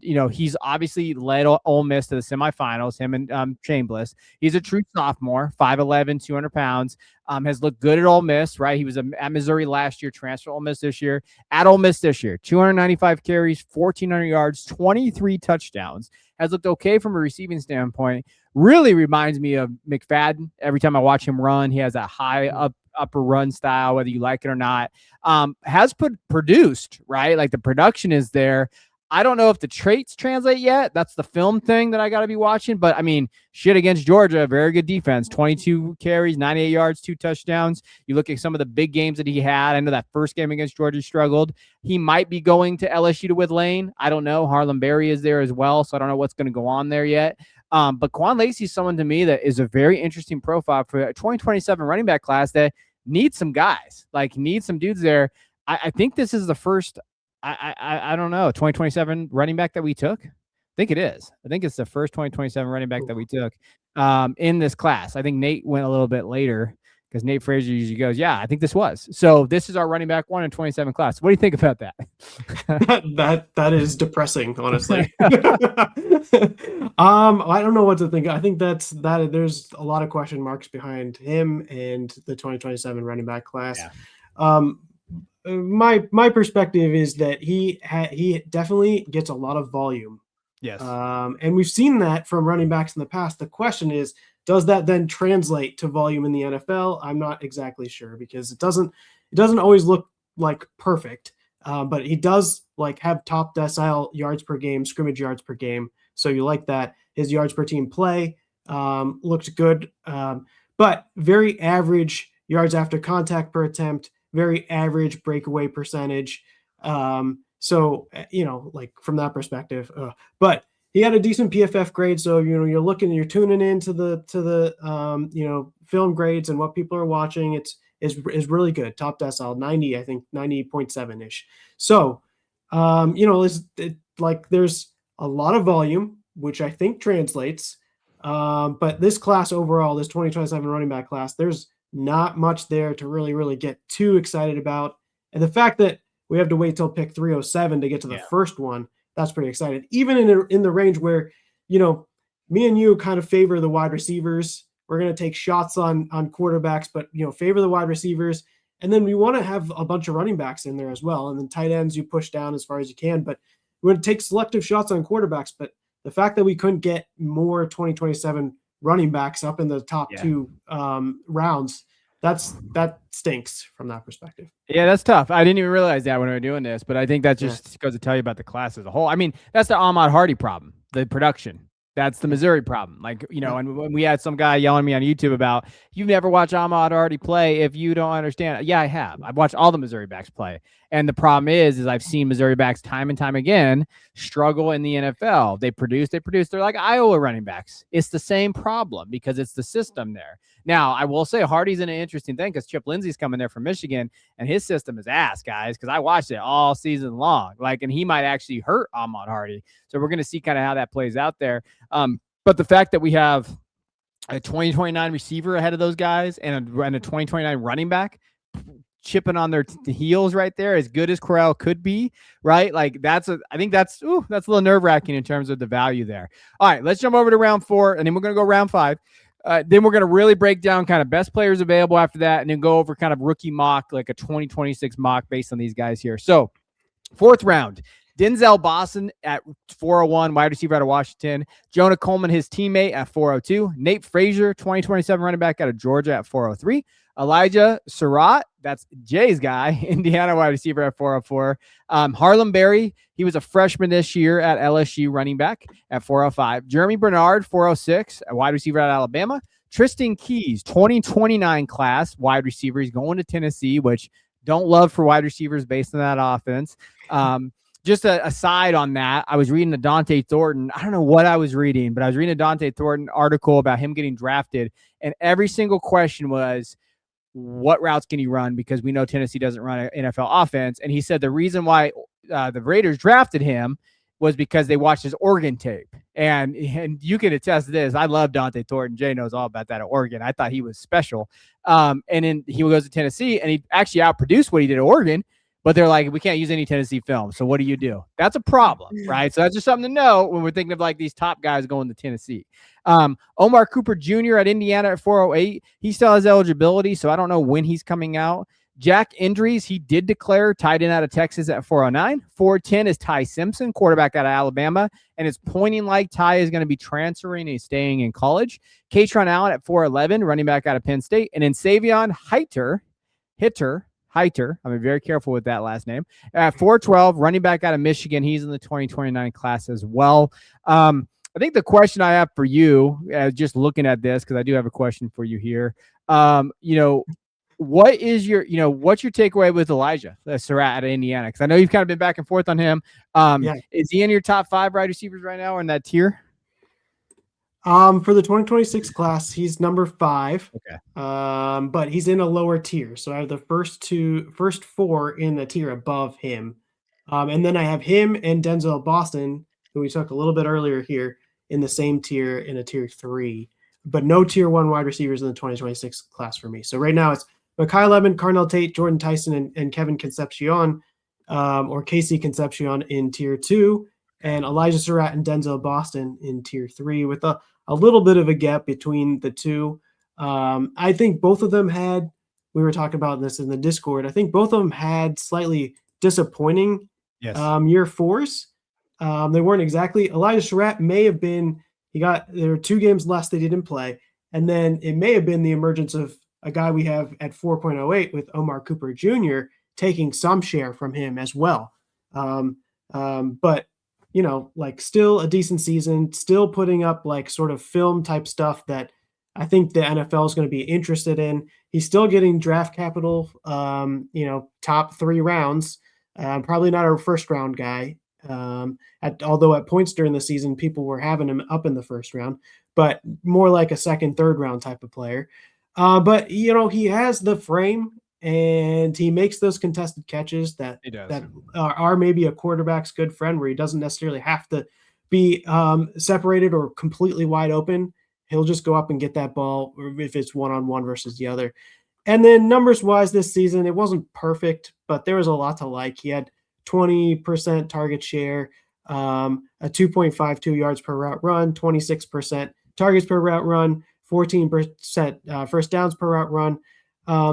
He's obviously led Ole Miss to the semifinals, him and Chambliss. He's a true sophomore, 5'11", 200 pounds, has looked good at Ole Miss, right? He was at Missouri last year, transfer Ole Miss this year. At Ole Miss this year, 295 carries, 1,400 yards, 23 touchdowns. Has looked okay from a receiving standpoint. Really reminds me of McFadden. Every time I watch him run, he has that high upper run style, whether you like it or not. Has produced, right? Like the production is there. I don't know if the traits translate yet. That's the film thing that I got to be watching. But, I mean, shit against Georgia, very good defense. 22 carries, 98 yards, 2 touchdowns. You look at some of the big games that he had. I know that first game against Georgia he struggled. He might be going to LSU with Lane. I don't know. Harlem Berry is there as well, so I don't know what's going to go on there yet. But Quan Lacey is someone to me that is a very interesting profile for a 2027 running back class that needs some guys, like needs some dudes there. I think this is the first – I don't know, 2027 running back that we took. I think it is. I think it's the first 2027 running back that we took in this class. I think Nate went a little bit later because Nate Frazier usually goes, yeah, I think this was. So this is our running back 1 in 27 class. What do you think about that? that is depressing, honestly. I don't know what to think. I think that there's a lot of question marks behind him and the 2027 running back class. Yeah. My perspective is that he definitely gets a lot of volume. Yes. And we've seen that from running backs in the past. The question is, does that then translate to volume in the NFL? I'm not exactly sure because it doesn't always look like perfect. But he does like have top decile yards per game, scrimmage yards per game. So you like that. His yards per team play looked good. But very average yards after contact per attempt, very average breakaway percentage. So, like from that perspective, but he had a decent PFF grade. So, you're tuning into the film grades and what people are watching. Is really good. Top decile, 90, I think 90.7 ish. So, there's a lot of volume, which I think translates. But this class overall, this 2027 running back class, there's not much there to really get too excited about. And the fact that we have to wait till pick 307 to get to the first one, that's pretty exciting. Even in the range where, me and you kind of favor the wide receivers. We're going to take shots on quarterbacks, but, favor the wide receivers. And then we want to have a bunch of running backs in there as well. And then tight ends, you push down as far as you can, but we're going to take selective shots on quarterbacks. But the fact that we couldn't get more 2027 running backs up in the top 2 rounds, that stinks from that perspective. Yeah, that's tough. I didn't even realize that when we were doing this, but I think that just goes to tell you about the class as a whole. I mean, that's the Ahmad Hardy problem, the production. That's the Missouri problem. Like, and when we had some guy yelling at me on YouTube about, you've never watched Ahmad Hardy play if you don't understand. Yeah, I have. I've watched all the Missouri backs play. And the problem is I've seen Missouri backs time and time again struggle in the NFL. They produce. They're like Iowa running backs. It's the same problem because it's the system there. Now, I will say Hardy's in an interesting thing because Chip Lindsey's coming there from Michigan, and his system is ass, guys, because I watched it all season long. And he might actually hurt Ahmad Hardy. So we're going to see kind of how that plays out there. But the fact that we have a 2029 receiver ahead of those guys and a 2029 running back chipping on their heels right there, as good as Corral could be, right? I think that's a little nerve-wracking in terms of the value there. All right, let's jump over to round 4, and then we're going to go round 5. Then we're going to really break down kind of best players available after that, and then go over kind of rookie mock, like a 2026 mock based on these guys here. So 4th round, Denzel Boston at 401, wide receiver out of Washington. Jonah Coleman, his teammate, at 402. Nate Frazier, 2027 running back out of Georgia, at 403. Elijah Surratt, that's Jay's guy, Indiana wide receiver, at 404. Harlem Berry, he was a freshman this year at LSU, running back, at 405. Jeremy Bernard, 406, a wide receiver out of Alabama. Tristan Keys, 2029 class, wide receiver. He's going to Tennessee, which don't love for wide receivers based on that offense. Just a side on that, I was reading a Dante Thornton. I don't know what I was reading, but I was reading a Dante Thornton article about him getting drafted, and every single question was, what routes can he run? Because we know Tennessee doesn't run an NFL offense. And he said the reason why the Raiders drafted him was because they watched his Oregon tape. And you can attest to this. I love Dante Thornton. Jay knows all about that at Oregon. I thought he was special. And then he goes to Tennessee, and he actually outproduced what he did at Oregon. but they're like, we can't use any Tennessee film. So what do you do? That's a problem, right? So that's just something to know when we're thinking of like these top guys going to Tennessee. Omar Cooper Jr. at Indiana at 408. He still has eligibility, so I don't know when he's coming out. Jack Indries, he did declare tight end out of Texas at 409. 410 is Ty Simpson, quarterback out of Alabama, and it's pointing like Ty is going to be transferring and staying in college. Katron Allen at 411, running back out of Penn State, and then Savion Hitter, I'm very careful with that last name. At 412, running back out of Michigan. He's in the 2029 class as well. I think the question I have for you, just looking at this, because I do have a question for you here. What is your, what's your takeaway with Elijah Surratt out of Indiana? Because I know you've kind of been back and forth on him. Is he in your top 5 wide receivers right now or in that tier? For the 2026 class, he's number 5. Okay. But he's in a lower tier. So I have the first 4 in the tier above him. And then I have him and Denzel Boston, who we took a little bit earlier here, in the same tier, in a tier 3, but no tier 1 wide receivers in the 2026 class for me. So right now it's Mekhi Lemon, Carnell Tate, Jordan Tyson, and Kevin Concepcion, or Casey Concepcion in tier 2, and Elijah Surratt and Denzel Boston in tier 3, with a little bit of a gap between the two. I think both of them we were talking about this in the Discord, I think both of them had slightly disappointing year 4s. They weren't exactly. Elijah Surratt may have been, there were 2 games less they didn't play, and then it may have been the emergence of a guy we have at 4.08 with Omar Cooper Jr. taking some share from him as well. But like still a decent season, still putting up like sort of film type stuff that I think the NFL is going to be interested in. He's still getting draft capital, top 3 rounds, probably not a first round guy. Although at points during the season, people were having him up in the first round, but more like a second, third round type of player. But he has the frame and he makes those contested catches that are maybe a quarterback's good friend, where he doesn't necessarily have to be separated or completely wide open. He'll just go up and get that ball, or if it's one-on-one versus the other. And then numbers wise this season, it wasn't perfect, but there was a lot to like. He had 20% target share, a 2.52 yards per route run, 26% targets per route run, 14% first downs per route run.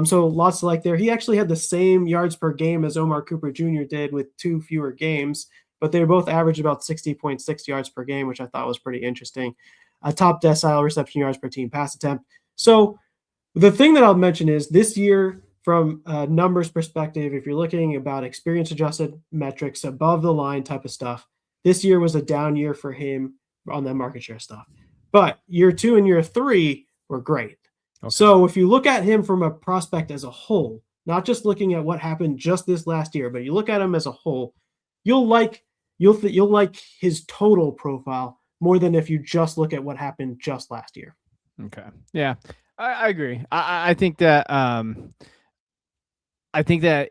So lots to like there. He actually had the same yards per game as Omar Cooper Jr. did, with 2 fewer games, but they both averaged about 60.6 yards per game, which I thought was pretty interesting. A top decile reception yards per team pass attempt. So the thing that I'll mention is this year, from a numbers perspective, if you're looking about experience adjusted metrics, above the line type of stuff, this year was a down year for him on that market share stuff. But year 2 and year 3 were great. Okay. So if you look at him from a prospect as a whole, not just looking at what happened just this last year, but you look at him as a whole, you'll like his total profile more than if you just look at what happened just last year. Okay. Yeah, I agree. I think that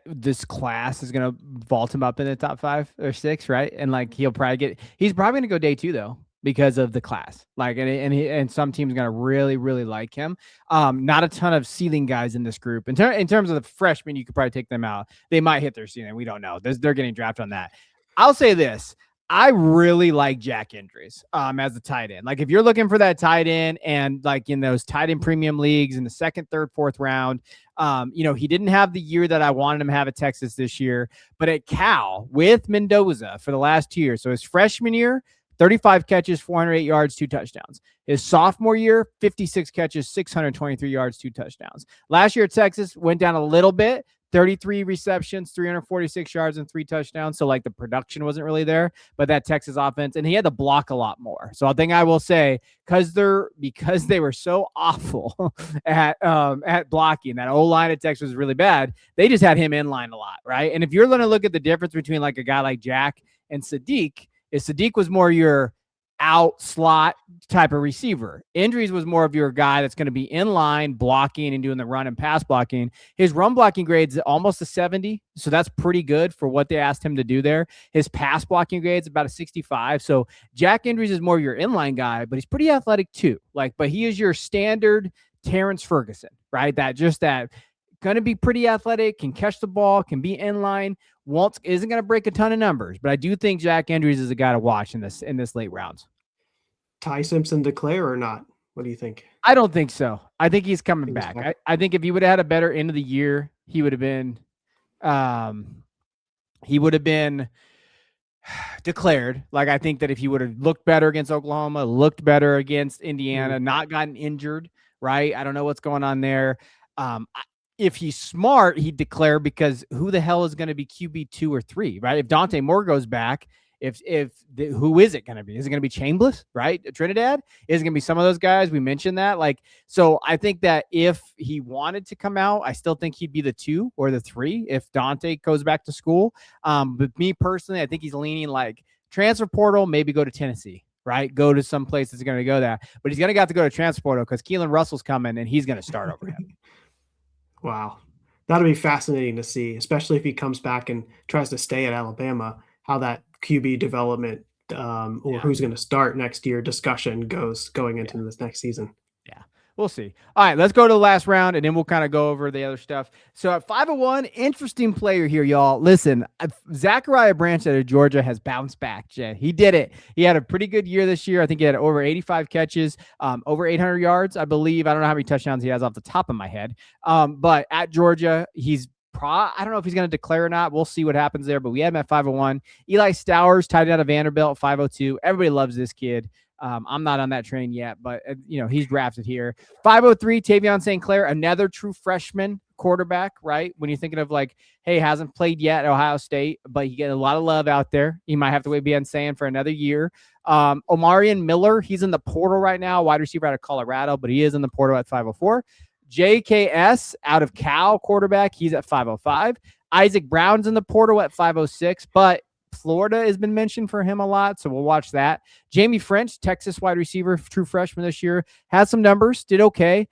this class is going to vault him up in the top 5 or 6, right? And like he's probably going to go day 2 though, because of the class. Like, and some teams are going to really, really like him. Not a ton of ceiling guys in this group. In terms of the freshmen, you could probably take them out. They might hit their ceiling. We don't know. They're getting drafted on that. I'll say this. I really like Jack Indries as a tight end. Like if you're looking for that tight end, and like in those tight end premium leagues in the 2nd, 3rd, 4th round, he didn't have the year that I wanted him to have at Texas this year, but at Cal with Mendoza for the last 2 years. So his freshman year, 35 catches, 408 yards, 2 touchdowns. His sophomore year, 56 catches, 623 yards, 2 touchdowns. Last year at Texas went down a little bit, 33 receptions, 346 yards, and 3 touchdowns. So like the production wasn't really there, but that Texas offense, and he had to block a lot more. So I think I will say, because they were so awful at blocking, that O-line at Texas was really bad. They just had him in line a lot, right? And if you're going to look at the difference between like a guy like Jack and Sadiq, Sadiq was more your out slot type of receiver. Indries was more of your guy that's going to be in line blocking and doing the run and pass blocking. His run blocking grade's almost a 70, so that's pretty good for what they asked him to do there. His pass blocking grade's about a 65. So Jack Indries is more your inline guy, but he's pretty athletic too. But he is your standard Terrence Ferguson, right? That going to be pretty athletic, can catch the ball, can be in line. Isn't going to break a ton of numbers, but I do think Jack Andrews is a guy to watch in this late rounds. Ty Simpson declare or not? What do you think? I don't think so. I think he's coming back. I think if he would have had a better end of the year, he would have been declared. Like, I think that if he would have looked better against Oklahoma, looked better against Indiana, not gotten injured, right? I don't know what's going on there. If he's smart, he'd declare, because who the hell is going to be QB 2 or 3, right? If Dante Moore goes back, who is it going to be? Is it going to be Chambliss, right? Trinidad? Is it going to be some of those guys? We mentioned that. Like, so I think that if he wanted to come out, I still think he'd be the 2 or the 3 if Dante goes back to school. But me personally, I think he's leaning like transfer portal, maybe go to Tennessee, right? Go to some place that's going to go that. But he's going to have to go to transfer portal because Keelan Russell's coming and he's going to start over him. Wow. That'll be fascinating to see, especially if he comes back and tries to stay at Alabama, how that QB development who's going to start next year discussion going into this next season. Yeah, we'll see. All right, let's go to the last round, and then we'll kind of go over the other stuff. So at 501, interesting player here, y'all. Listen, Zachariah Branch out of Georgia has bounced back, Jay. He did it. He had a pretty good year this year. I think he had over 85 catches, over 800 yards, I believe. I don't know how many touchdowns he has off the top of my head. But at Georgia, he's I don't know if he's going to declare or not. We'll see what happens there, but we have him at 501. Eli Stowers, tight end out of Vanderbilt, 502. Everybody loves this kid. I'm not on that train yet, but he's drafted here. 503, Tavion St. Clair, another true freshman quarterback, right? When you're thinking of like, hey, hasn't played yet at Ohio State, but you get a lot of love out there. He might have to wait beyond saying for another year. Omarion Miller, he's in the portal right now, wide receiver out of Colorado, but he is in the portal at 504. JKS out of Cal, quarterback, he's at 505. Isaac Brown's in the portal at 506, but Florida has been mentioned for him a lot, so we'll watch that. Jamie French, Texas wide receiver, true freshman this year, has some numbers, did okay.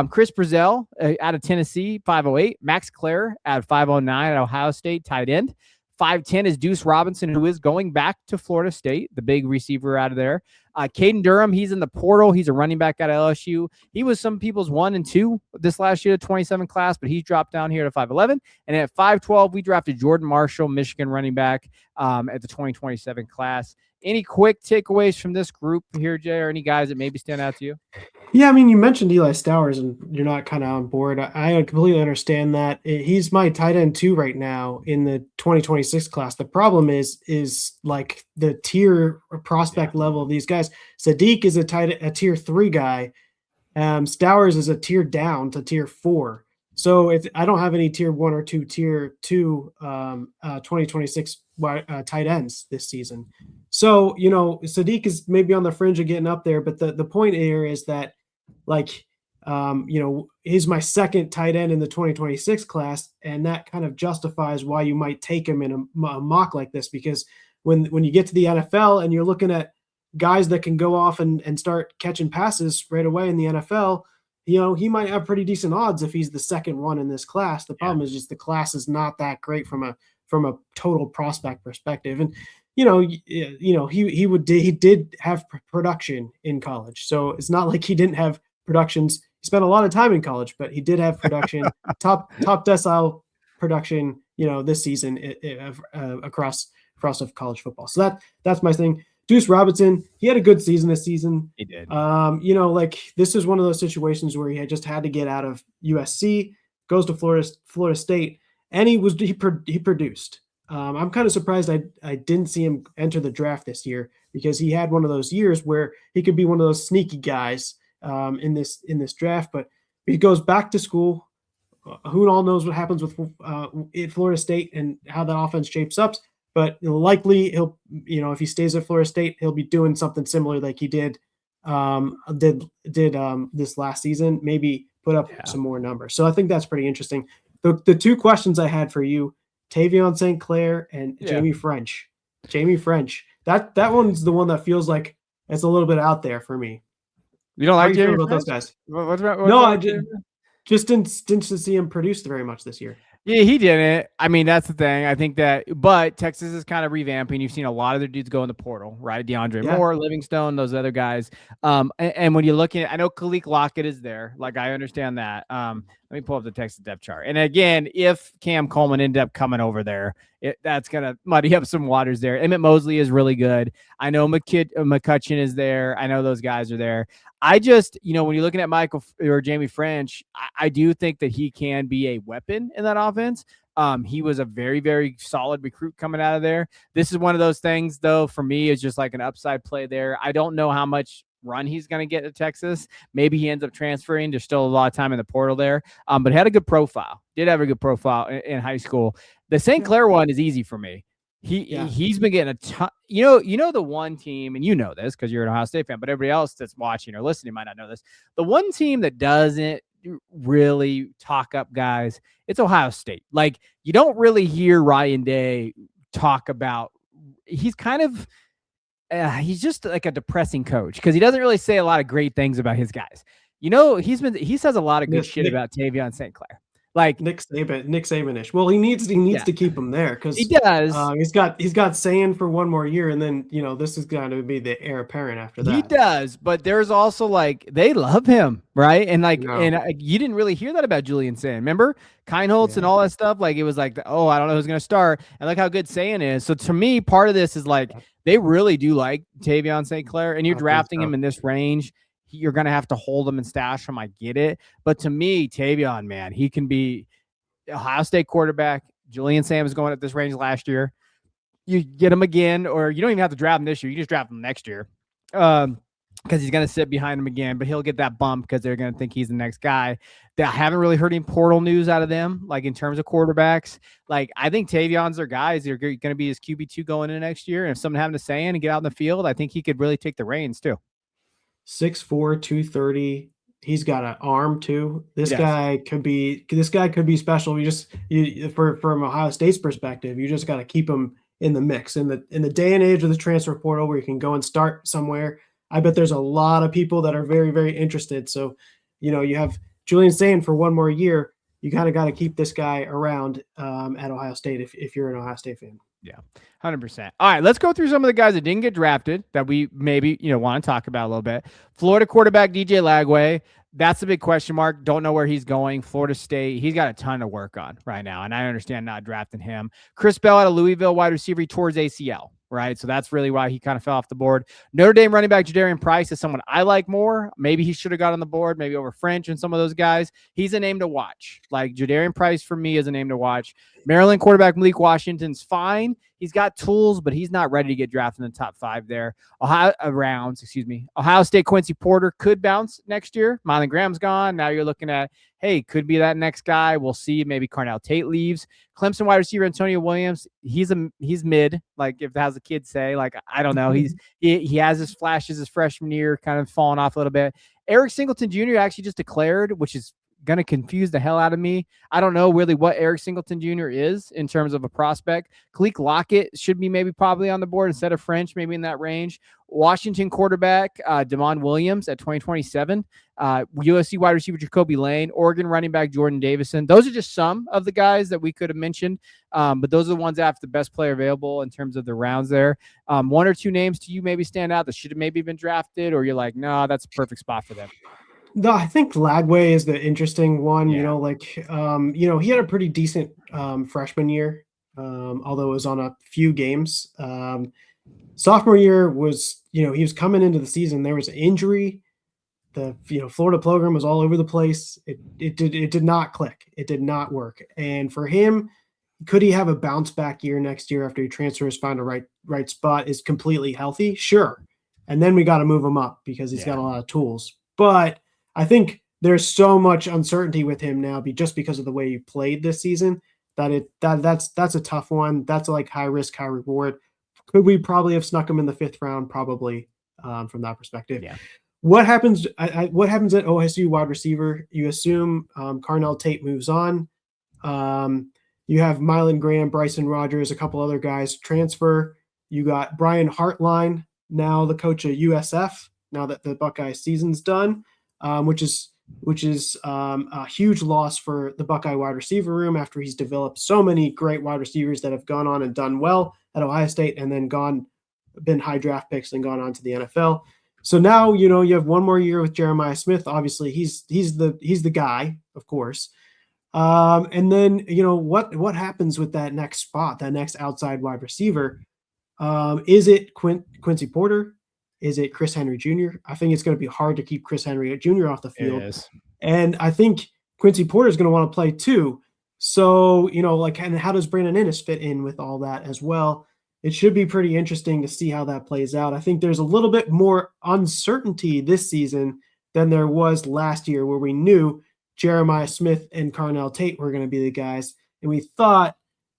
Chris Brazell out of Tennessee, 508. Max Clare at 509 at Ohio State, tight end. 510 is Deuce Robinson, who is going back to Florida State, the big receiver out of there. Caden Durham, he's in the portal. He's a running back at LSU. He was some people's 1 and 2 this last year, the 27 class, but he's dropped down here to 5'11". And at 5'12", we drafted Jordan Marshall, Michigan running back at the 2027 class. Any quick takeaways from this group here, Jay, or any guys that maybe stand out to you? Yeah, I mean, you mentioned Eli Stowers, and you're not kind of on board. I completely understand that. He's my tight end 2 right now in the 2026 class. The problem is like the tier prospect level of these guys. Sadiq is a tier 3 guy. Stowers is a tier down to tier 4. So I don't have any tier 1 or 2 tier 2 2026 tight ends this season. So, Sadiq is maybe on the fringe of getting up there, but the point here is that, like, he's my second tight end in the 2026 class, and that kind of justifies why you might take him in a mock like this, because when you get to the NFL and you're looking at guys that can go off and start catching passes right away in the NFL, he might have pretty decent odds if he's the second one in this class. The problem is just the class is not that great from a total prospect perspective. And he did have production in college, so it's not like he didn't have productions. He spent a lot of time in college, but he did have production, top decile production, this season across of college football. So that's my thing. Deuce Robinson, he had a good season this season. He did. This is one of those situations where he had to get out of USC, goes to Florida State, and he produced. I'm kind of surprised I didn't see him enter the draft this year, because he had one of those years where he could be one of those sneaky guys in this draft. But he goes back to school. Who all knows what happens with Florida State and how that offense shapes up. But likely he'll, if he stays at Florida State, he'll be doing something similar like he did this last season. Maybe put up some more numbers. So I think that's pretty interesting. The 2 questions I had for you, Tavion St. Clair and Jamie French. Jamie French. That one's the one that feels like it's a little bit out there for me. You don't like Jamie about those guys? What's I just didn't see him produce very much this year. Yeah, he didn't. I mean, that's the thing. I think that, but Texas is kind of revamping. You've seen a lot of their dudes go in the portal, right? DeAndre Yeah. Moore, Livingstone, those other guys. And when you're looking at, I know Khalil Lockett is there. Like, I understand that. Let me pull up the Texas depth chart. And again, if Cam Coleman ended up coming over there, that's going to muddy up some waters there. Emmett Mosley is really good. I know McCutcheon is there. I know those guys are there. I just, when you're looking at Michael or Jamie French, I do think that he can be a weapon in that offense. He was a very, very solid recruit coming out of there. This is one of those things, though, for me, is just like an upside play there. I don't know how much run he's going to get at Texas. Maybe he ends up transferring. There's still a lot of time in the portal there, but had a good profile. Did have a good profile in high school. The St. Clair one is easy for me. He's been getting a ton. The one team, and you know this because you're an Ohio State fan, but everybody else that's watching or listening might not know this. The one team that doesn't really talk up guys, it's Ohio State. Like, you don't really hear Ryan Day talk about. He's kind of he's just like a depressing coach because he doesn't really say a lot of great things about his guys. He says a lot of good shit about Tavion St. Clair. Like Nick Saban-ish. Well, he needs to keep him there because he does. He's got Saban for one more year, and then this is going to be the heir apparent after that. He does, but there's also they love him, right? And you didn't really hear that about Julian Saban. Remember Keinholz and all that stuff? Like it was I don't know who's going to start, and look how good Saban is. So to me, part of this is they really do like Tavion St. Clair, and you're drafting him in this range. You're going to have to hold him and stash him. I get it. But to me, Tavion, man, he can be Ohio State quarterback. Julian Sam is going at this range last year. You get him again, or you don't even have to draft him this year. You just draft him next year because he's going to sit behind him again, but he'll get that bump because they're going to think he's the next guy. I haven't really heard any portal news out of them, in terms of quarterbacks. I think Tavion's their guys. They're going to be his QB2 going into next year. And if someone having to say in and get out in the field, I think he could really take the reins too. 6'4", 230. He's got an arm too. This guy could be special. From Ohio State's perspective, you just got to keep him in the mix. In the day and age of the transfer portal where you can go and start somewhere, I bet there's a lot of people that are very, very interested. So, you have Julian Saban for one more year. You kind of got to keep this guy around at Ohio State if you're an Ohio State fan. Yeah, 100%. All right, let's go through some of the guys that didn't get drafted that we maybe, want to talk about a little bit. Florida quarterback DJ Lagway. That's a big question mark. Don't know where he's going. Florida State, he's got a ton to work on right now, and I understand not drafting him. Chris Bell out of Louisville, wide receiver, towards ACL, right? So that's really why he kind of fell off the board. Notre Dame running back Jadarian Price is someone I like more. Maybe he should have got on the board, maybe over French and some of those guys. He's a name to watch. Jadarian Price for me is a name to watch. Maryland quarterback Malik Washington's fine. He's got tools, but he's not ready to get drafted in the top 5 there. Ohio State Quincy Porter could bounce next year. Mylan Graham's gone. Now you're looking at, hey, could be that next guy. We'll see. Maybe Carnell Tate leaves. Clemson wide receiver Antonio Williams. He's mid. If that's the kids say. I don't know. He has his flashes his freshman year, kind of falling off a little bit. Eric Singleton Jr. actually just declared, which is going to confuse the hell out of me. I don't know really what Eric Singleton Jr. is in terms of a prospect. Khalil Lockett should be probably on the board instead of French, maybe in that range. Washington quarterback Damon Williams at 2027. USC wide receiver Jacoby Lane. Oregon running back Jordan Davison. Those are just some of the guys that we could have mentioned, but those are the ones that have the best player available in terms of the rounds there. One or two names to you maybe stand out that should have maybe been drafted, or you're like, no, that's a perfect spot for them. No, I think Lagway is the interesting one. Yeah. He had a pretty decent freshman year, although it was on a few games. Sophomore year was, he was coming into the season. There was an injury. The Florida program was all over the place. It did not click. It did not work. And for him, could he have a bounce back year next year after he transfers, find a right spot, is completely healthy? Sure. And then we got to move him up because he's got a lot of tools. But I think there's so much uncertainty with him now, just because of the way he played this season, that's a tough one. That's high risk, high reward. Could we probably have snuck him in the 5th round? Probably, from that perspective. Yeah. What happens at OSU wide receiver? You assume Carnell Tate moves on. You have Mylan Graham, Bryson Rogers, a couple other guys transfer. You got Brian Hartline, now the coach of USF, now that the Buckeye season's done. Which is which is a huge loss for the Buckeye wide receiver room after he's developed so many great wide receivers that have gone on and done well at Ohio State and then been high draft picks and gone on to the NFL. So now, you have one more year with Jeremiah Smith. Obviously, he's the guy, of course. And then, what happens with that next spot, that next outside wide receiver? Is it Quincy Porter? Is it Chris Henry Jr.? I think it's going to be hard to keep Chris Henry Jr. off the field. And I think Quincy Porter is going to want to play too. So, and how does Brandon Inniss fit in with all that as well? It should be pretty interesting to see how that plays out. I think there's a little bit more uncertainty this season than there was last year, where we knew Jeremiah Smith and Carnell Tate were going to be the guys. And we thought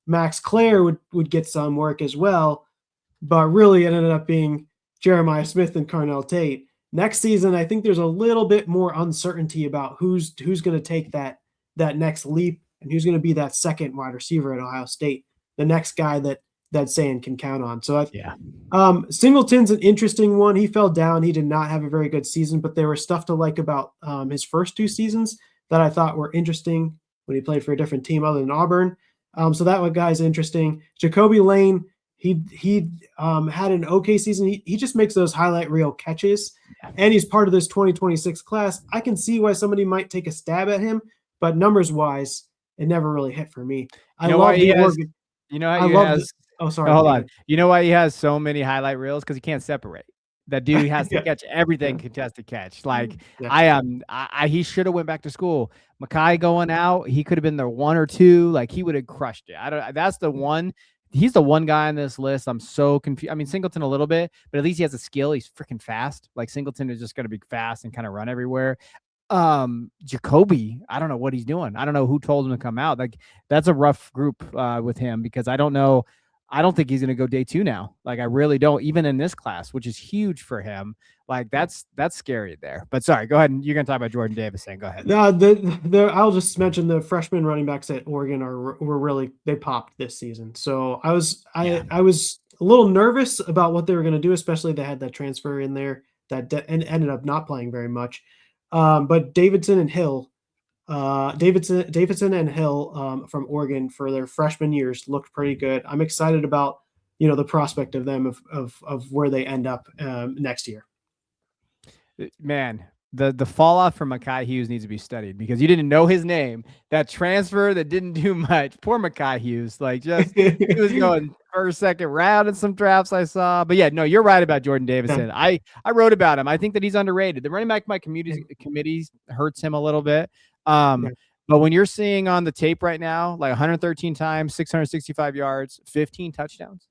Max Clare would get some work as well, but really it ended up being Jeremiah Smith and Carnell Tate. Next season, I think there's a little bit more uncertainty about who's going to take that next leap and who's going to be that second wide receiver at Ohio State, the next guy that Sand can count on. So Singleton's an interesting one. He fell down. He did not have a very good season, but there was stuff to like about his first 2 seasons that I thought were interesting when he played for a different team other than Auburn. So that one guy's interesting. Jacoby Lane, he had an okay season. He just makes those highlight reel catches, and he's part of this 2026 class. I can see why somebody might take a stab at him, but numbers wise, it never really hit for me. Hold on. You know why he has so many highlight reels? Because he can't separate. That dude has to catch everything contested catch. Like he should have went back to school. Makai going out, he could have been the 1 or 2. Like he would have crushed it. That's the one. He's the one guy on this list. I'm so confused. I mean, Singleton a little bit, but at least he has a skill. He's freaking fast. Like Singleton is just going to be fast and kind of run everywhere. Jacoby, I don't know what he's doing. I don't know who told him to come out. Like that's a rough group with him, because I don't know. I don't think he's going to go day 2 now. Like I really don't, even in this class, which is huge for him. Like that's scary there. But sorry, go ahead. And you're going to talk about Jordan Davison. Go ahead. No, I'll just mention the freshman running backs at Oregon were really, they popped this season. So I was a little nervous about what they were going to do, especially they had that transfer in there that ended up not playing very much. But Davidson and Hill from Oregon for their freshman years looked pretty good. I'm excited about, the prospect of them of where they end up next year. Man, the fall off from Makai Hughes needs to be studied, because you didn't know his name. That transfer that didn't do much. Poor Makai Hughes. Like he was going first, second round in some drafts I saw. But yeah, no, you're right about Jordan Davison. I wrote about him. I think that he's underrated. The running back by committees hurts him a little bit. But when you're seeing on the tape right now, like 113 times, 665 yards, 15 touchdowns,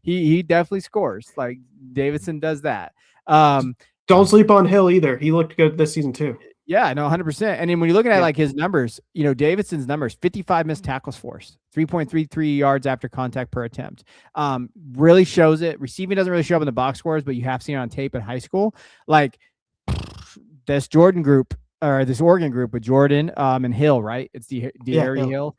he definitely scores. Like Davison does that. Don't sleep on Hill either. He looked good this season too. Yeah, no, 100%. And then when you're looking at like his numbers, Davidson's numbers, 55 missed tackles forced, 3.33 yards after contact per attempt. Really shows it. Receiving doesn't really show up in the box scores, but you have seen it on tape in high school. Like this Oregon group with Jordan and Hill, right? It's Hill.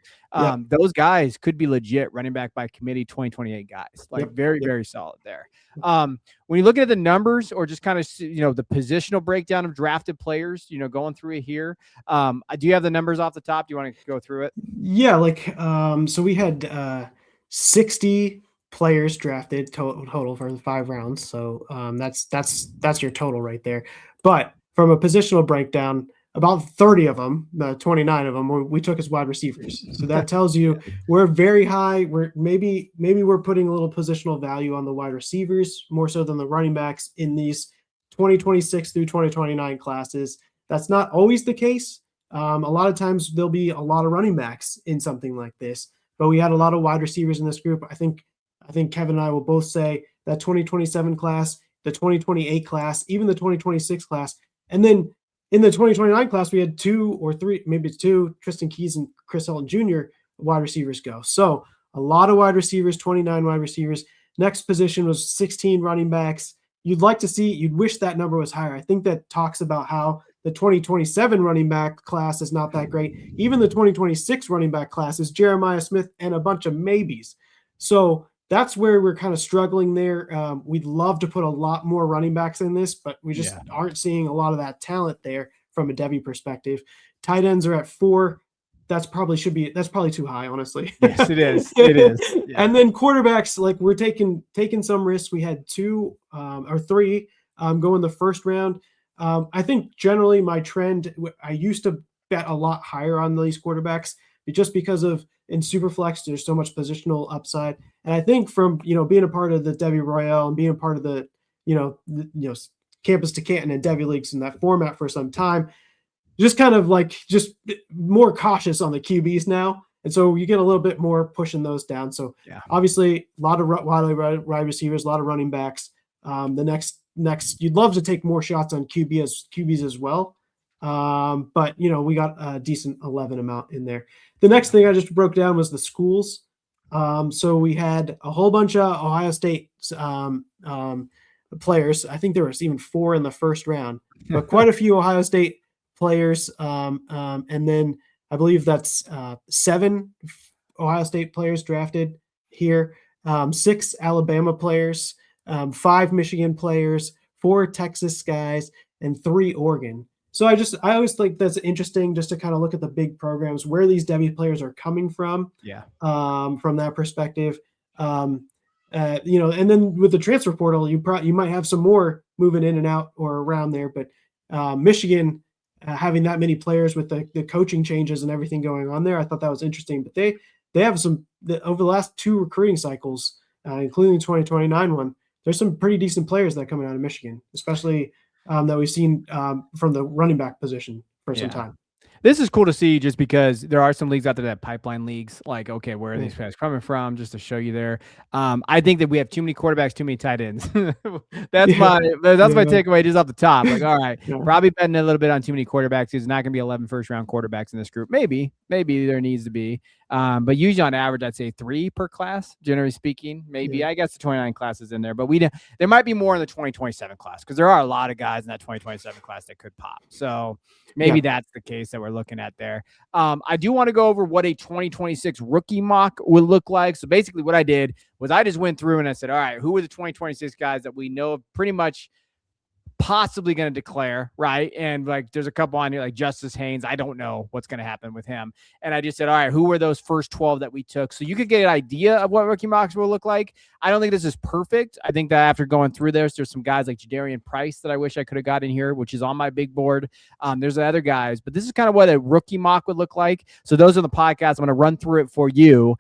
Those guys could be legit running back by committee 2028 guys. Like very solid there. When you look at the numbers, or just kind of the positional breakdown of drafted players, going through it here, do you have the numbers off the top? Do you want to go through it? Yeah, so we had 60 players drafted total for the 5 rounds. So that's your total right there. But from a positional breakdown, about 30 of them, 29 of them, we took as wide receivers. So that tells you we're very high. Maybe we're putting a little positional value on the wide receivers more so than the running backs in these 2026 through 2029 classes. That's not always the case. A lot of times there'll be a lot of running backs in something like this, but we had a lot of wide receivers in this group. I think Kevin and I will both say that 2027 class, the 2028 class, even the 2026 class, and then in the 2029 class, we had 2 or 3, maybe 2, Tristan Keys and Chris Hilton Jr. wide receivers go. So a lot of wide receivers, 29 wide receivers. Next position was 16 running backs. You'd wish that number was higher. I think that talks about how the 2027 running back class is not that great. Even the 2026 running back class is Jeremiah Smith and a bunch of maybes. So that's where we're kind of struggling there. We'd love to put a lot more running backs in this, but we just aren't seeing a lot of that talent there from a Devy perspective. Tight ends are at 4. That's probably too high, honestly. Yes, it is. It is. Yeah. And then quarterbacks, like we're taking some risks. We had 2 or 3 go in the first round. I think generally my trend, I used to bet a lot higher on these quarterbacks just because of in Superflex, there's so much positional upside. And I think from, being a part of the Devy Royale and being a part of the, Campus-to-Canton and Devy leagues in that format for some time, just kind of just more cautious on the QBs now. And so you get a little bit more pushing those down. So obviously a lot of wide receivers, a lot of running backs. The next, you'd love to take more shots on QBs as well. But we got a decent 11 amount in there. The next thing I just broke down was the schools. So we had a whole bunch of Ohio State players. I think there was even 4 in the first round, but quite a few Ohio State players. And then I believe that's 7 Ohio State players drafted here, 6 Alabama players, 5 Michigan players, 4 Texas guys, and 3 Oregon. So I always think that's interesting just to kind of look at the big programs, where these Devy players are coming from. Yeah. From that perspective. And then with the transfer portal, you might have some more moving in and out or around there, but Michigan having that many players with the coaching changes and everything going on there, I thought that was interesting. But they have over the last 2 recruiting cycles, including the 2029 one, there's some pretty decent players that are coming out of Michigan, especially that we've seen from the running back position for some time. This is cool to see just because there are some leagues out there that have pipeline leagues. Like, okay, where are these guys coming from? Just to show you there. I think that we have too many quarterbacks, too many tight ends. That's my takeaway just off the top. Like, all right, probably betting a little bit on too many quarterbacks. There's not going to be 11 first-round quarterbacks in this group. Maybe there needs to be. But usually on average, I'd say 3 per class, generally speaking. Maybe I guess the 29 classes in there, but there might be more in the 2027 class because there are a lot of guys in that 2027 class that could pop. So maybe that's the case that we're looking at there. I do want to go over what a 2026 rookie mock would look like. So basically what I did was I just went through and I said, all right, who are the 2026 guys that we know pretty much possibly going to declare, right? And there's a couple on here like Justice Haynes. I don't know what's going to happen with him. And I just said, all right, who were those first 12 that we took? So you could get an idea of what rookie mocks will look like. I don't think this is perfect. I think that after going through there's some guys like Jadarian Price that I wish I could have got in here, which is on my big board. There's other guys, but this is kind of what a rookie mock would look like. So those are the podcasts. I'm going to run through it for you.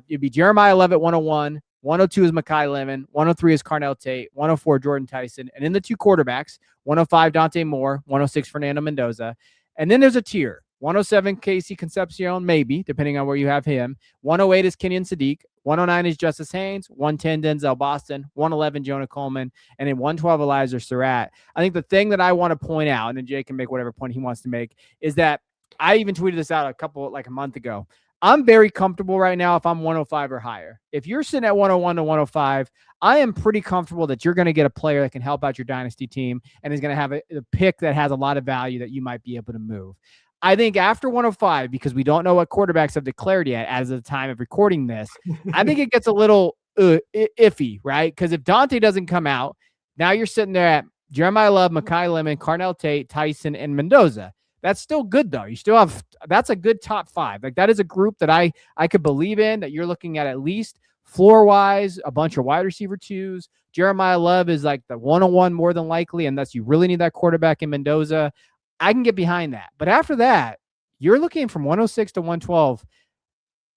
It'd be Jeremiah Levitt 101. 102 is Makai Lemon. 103 is Carnell Tate. 104, Jordan Tyson. And in the 2 quarterbacks, 105, Dante Moore. 106, Fernando Mendoza. And then there's a tier. 107, Casey Concepcion, maybe, depending on where you have him. 108 is Kenyon Sadiq. 109 is Justice Haynes. 110, Denzel Boston. 111, Jonah Coleman. And then 112, Elijah Surratt. I think the thing that I want to point out, and then Jay can make whatever point he wants to make, is that I even tweeted this out a month ago. I'm very comfortable right now if I'm 105 or higher. If you're sitting at 101 to 105, I am pretty comfortable that you're going to get a player that can help out your dynasty team and is going to have a pick that has a lot of value that you might be able to move. I think after 105, because we don't know what quarterbacks have declared yet as of the time of recording this, I think it gets a little iffy, right? Because if Dante doesn't come out, now you're sitting there at Jeremiah Love, Makai Lemon, Carnell Tate, Tyson, and Mendoza. That's still good, though. You still have – that's a good top 5. That is a group that I could believe in, that you're looking at least floor-wise, a bunch of wide receiver 2s. Jeremiah Love is like the 101 more than likely, unless you really need that quarterback in Mendoza. I can get behind that. But after that, you're looking from 106 to 112.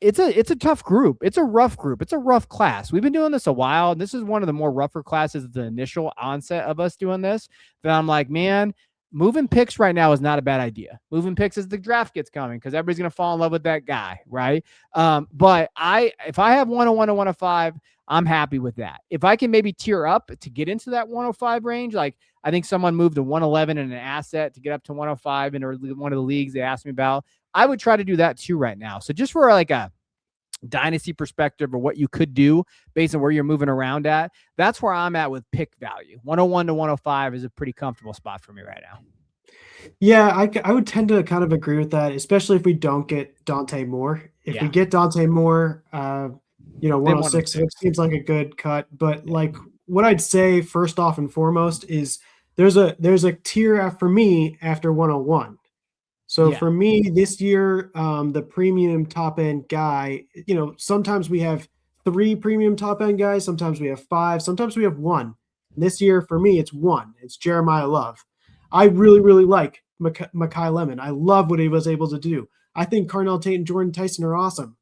It's a tough group. It's a rough group. It's a rough class. We've been doing this a while, and this is one of the more rougher classes, the initial onset of us doing this, that I'm like, man – moving picks right now is not a bad idea. Moving picks as the draft gets coming because everybody's going to fall in love with that guy, right? But if I have 101 to 105, I'm happy with that. If I can maybe tier up to get into that 105 range, like I think someone moved to 111 in an asset to get up to 105 in one of the leagues they asked me about, I would try to do that too right now. So just for like a dynasty perspective or what you could do based on where you're moving around at, that's where I'm at with pick value. 101 to 105 is a pretty comfortable spot for me right now. Yeah, I would tend to kind of agree with that, especially if we don't get Dante Moore. If we get Dante Moore, 106 it seems like a good cut. But like what I'd say first off and foremost is there's a tier for me after 101. So Yeah. for me this year, the premium top end guy, sometimes we have 3 premium top end guys, sometimes we have 5, sometimes we have 1. And this year for me, it's 1. It's Jeremiah Love. I really, really like Mekhi Lemon. I love what he was able to do. I think Carnell Tate and Jordan Tyson are awesome.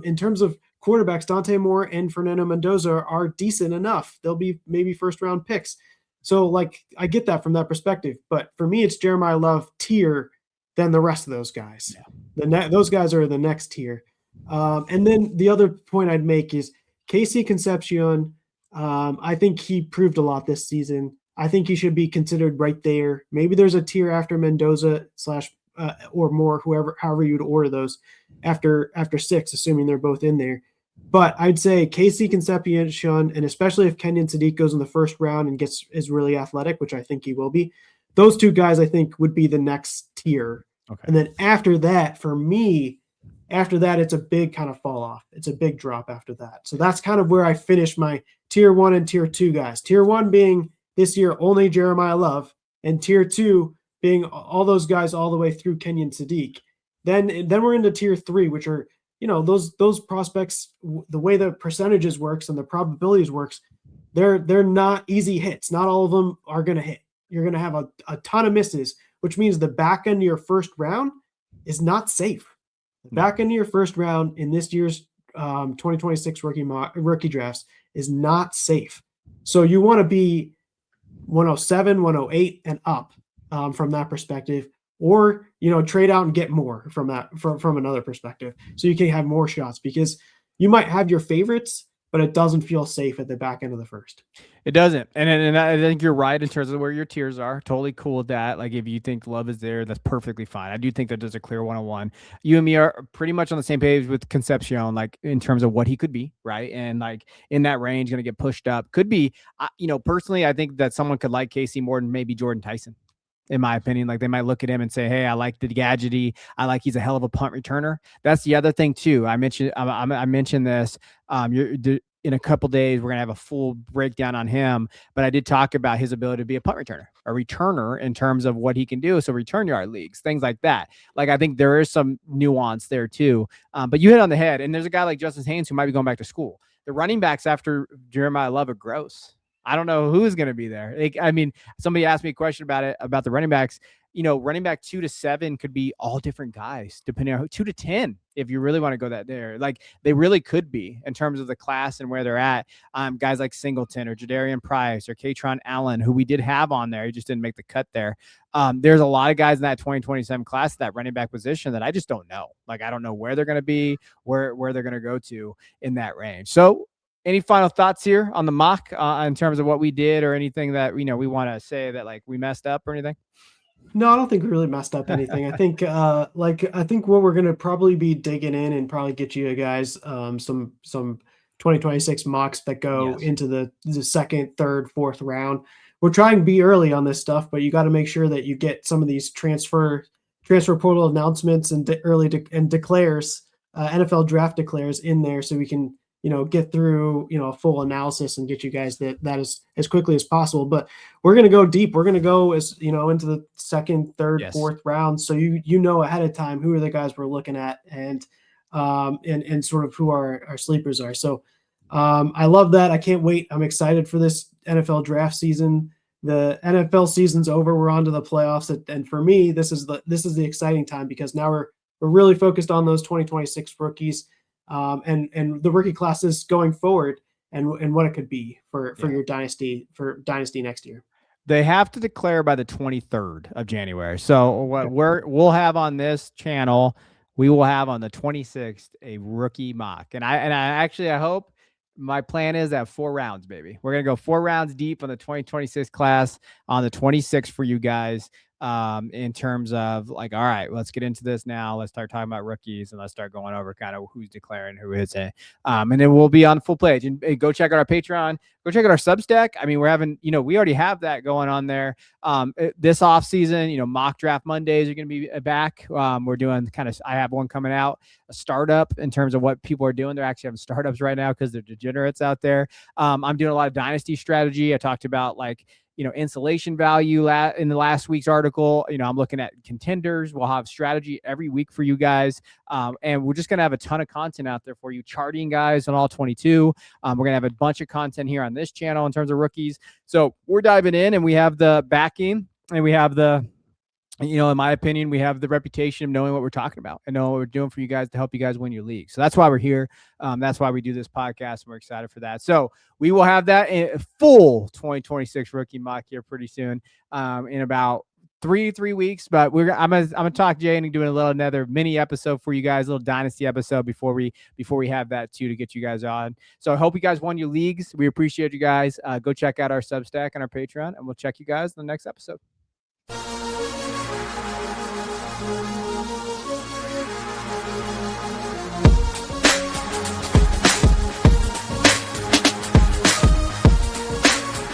In terms of quarterbacks, Dante Moore and Fernando Mendoza are decent enough. They'll be maybe first round picks. So I get that from that perspective. But for me, it's Jeremiah Love tier than the rest of those guys. Yeah. Those guys are the next tier. And then the other point I'd make is Casey Concepcion. I think he proved a lot this season. I think he should be considered right there. Maybe there's a tier after Mendoza / or more, however you'd order those after 6, assuming they're both in there. But I'd say Casey Concepcion, and especially if Kenyon Sadiq goes in the first round and is really athletic, which I think he will be, those 2 guys I think would be the next tier. Okay. And then after that, for me, it's a big kind of fall off. It's a big drop after that. So that's kind of where I finish my tier 1 and tier 2 guys. Tier 1 being this year only Jeremiah Love, and tier 2 being all those guys all the way through Kenyon Sadiq. Then we're into tier 3, which are, those prospects, the way the percentages works and the probabilities works, they're not easy hits. Not all of them are going to hit. You're going to have a ton of misses, which means the back end of your first round is not safe. The back end of your first round in this year's 2026 rookie drafts is not safe. So you want to be 107, 108 and up from that perspective, or trade out and get more from that from another perspective, so you can have more shots, because you might have your favorites, but it doesn't feel safe at the back end of the first. It doesn't. And I think you're right in terms of where your tiers are. Totally cool with that. Like, if you think Love is there, that's perfectly fine. I do think that there's a clear 101. You and me are pretty much on the same page with Concepcion, like in terms of what he could be, right? And like in that range, going to get pushed up. Could be, personally, I think that someone could like Casey more than maybe Jordan Tyson. In my opinion, like they might look at him and say, hey, I like the gadgety. I like he's a hell of a punt returner. That's the other thing too. I mentioned this. In a couple days, we're going to have a full breakdown on him, but I did talk about his ability to be a punt returner, a returner in terms of what he can do. So return yard leagues, things like that. Like, I think there is some nuance there too. But you hit on the head, and there's a guy like Justice Haynes who might be going back to school. The running backs after Jeremiah Love are gross. I don't know who's going to be there. Somebody asked me a question about the running backs. Running back 2 to 7 could be all different guys, depending on 2 to 10. If you really want to go that there, like they really could be in terms of the class and where they're at. Guys like Singleton or Jadarian Price or Katron Allen, who we did have on there. He just didn't make the cut there. There's a lot of guys in that 2027 class, that running back position, that I just don't know. Like, I don't know where they're going to be, where they're going to go to in that range. So, any final thoughts here on the mock in terms of what we did, or anything that we want to say that like we messed up or anything? No, I don't think we really messed up anything. I think I think what we're gonna probably be digging in and probably get you guys some 2026 mocks that go into the second, third, fourth round. We're trying to be early on this stuff, but you got to make sure that you get some of these transfer portal announcements and declares, NFL draft declares in there, so we can get through a full analysis and get you guys that is as quickly as possible. But we're going to go deep. We're going to go into the second, third, fourth round. So ahead of time who are the guys we're looking at, and sort of who our sleepers are. So I love that. I can't wait. I'm excited for this NFL draft season. The NFL season's over. We're on to the playoffs. And for me, this is the exciting time, because now we're really focused on those 2026 rookies. And the rookie classes going forward, and what it could be for your dynasty next year. They have to declare by the 23rd of January. So what we'll have on this channel, we will have on the 26th a rookie mock. And I hope, my plan is at 4 rounds, baby. We're going to go 4 rounds deep on the 2026 class on the 26th for you guys. In terms of like, all right, let's get into this now. Let's start talking about rookies, and let's start going over kind of who's declaring, who isn't. And then we'll be on the full page, and go check out our Patreon, go check out our Substack. I mean, we're having, we already have that going on there. This off season, mock draft Mondays are going to be back. We're doing I have one coming out, a startup in terms of what people are doing. They're actually having startups right now because they're degenerates out there. I'm doing a lot of dynasty strategy. I talked about insulation value in the last week's article. I'm looking at contenders. We'll have strategy every week for you guys. And we're just going to have a ton of content out there for you, charting guys on all 22. We're going to have a bunch of content here on this channel in terms of rookies. So we're diving in, and we have the backing, and we have the, in my opinion, we have the reputation of knowing what we're talking about and knowing what we're doing for you guys to help you guys win your league. So that's why we're here. That's why we do this podcast, and we're excited for that. So we will have that in full 2026 rookie mock here pretty soon, in about three weeks. But I'm gonna talk Jay and doing another mini episode for you guys, a little dynasty episode before we have that too, to get you guys on. So I hope you guys won your leagues. We appreciate you guys. Go check out our Substack and our Patreon, and we'll check you guys in the next episode.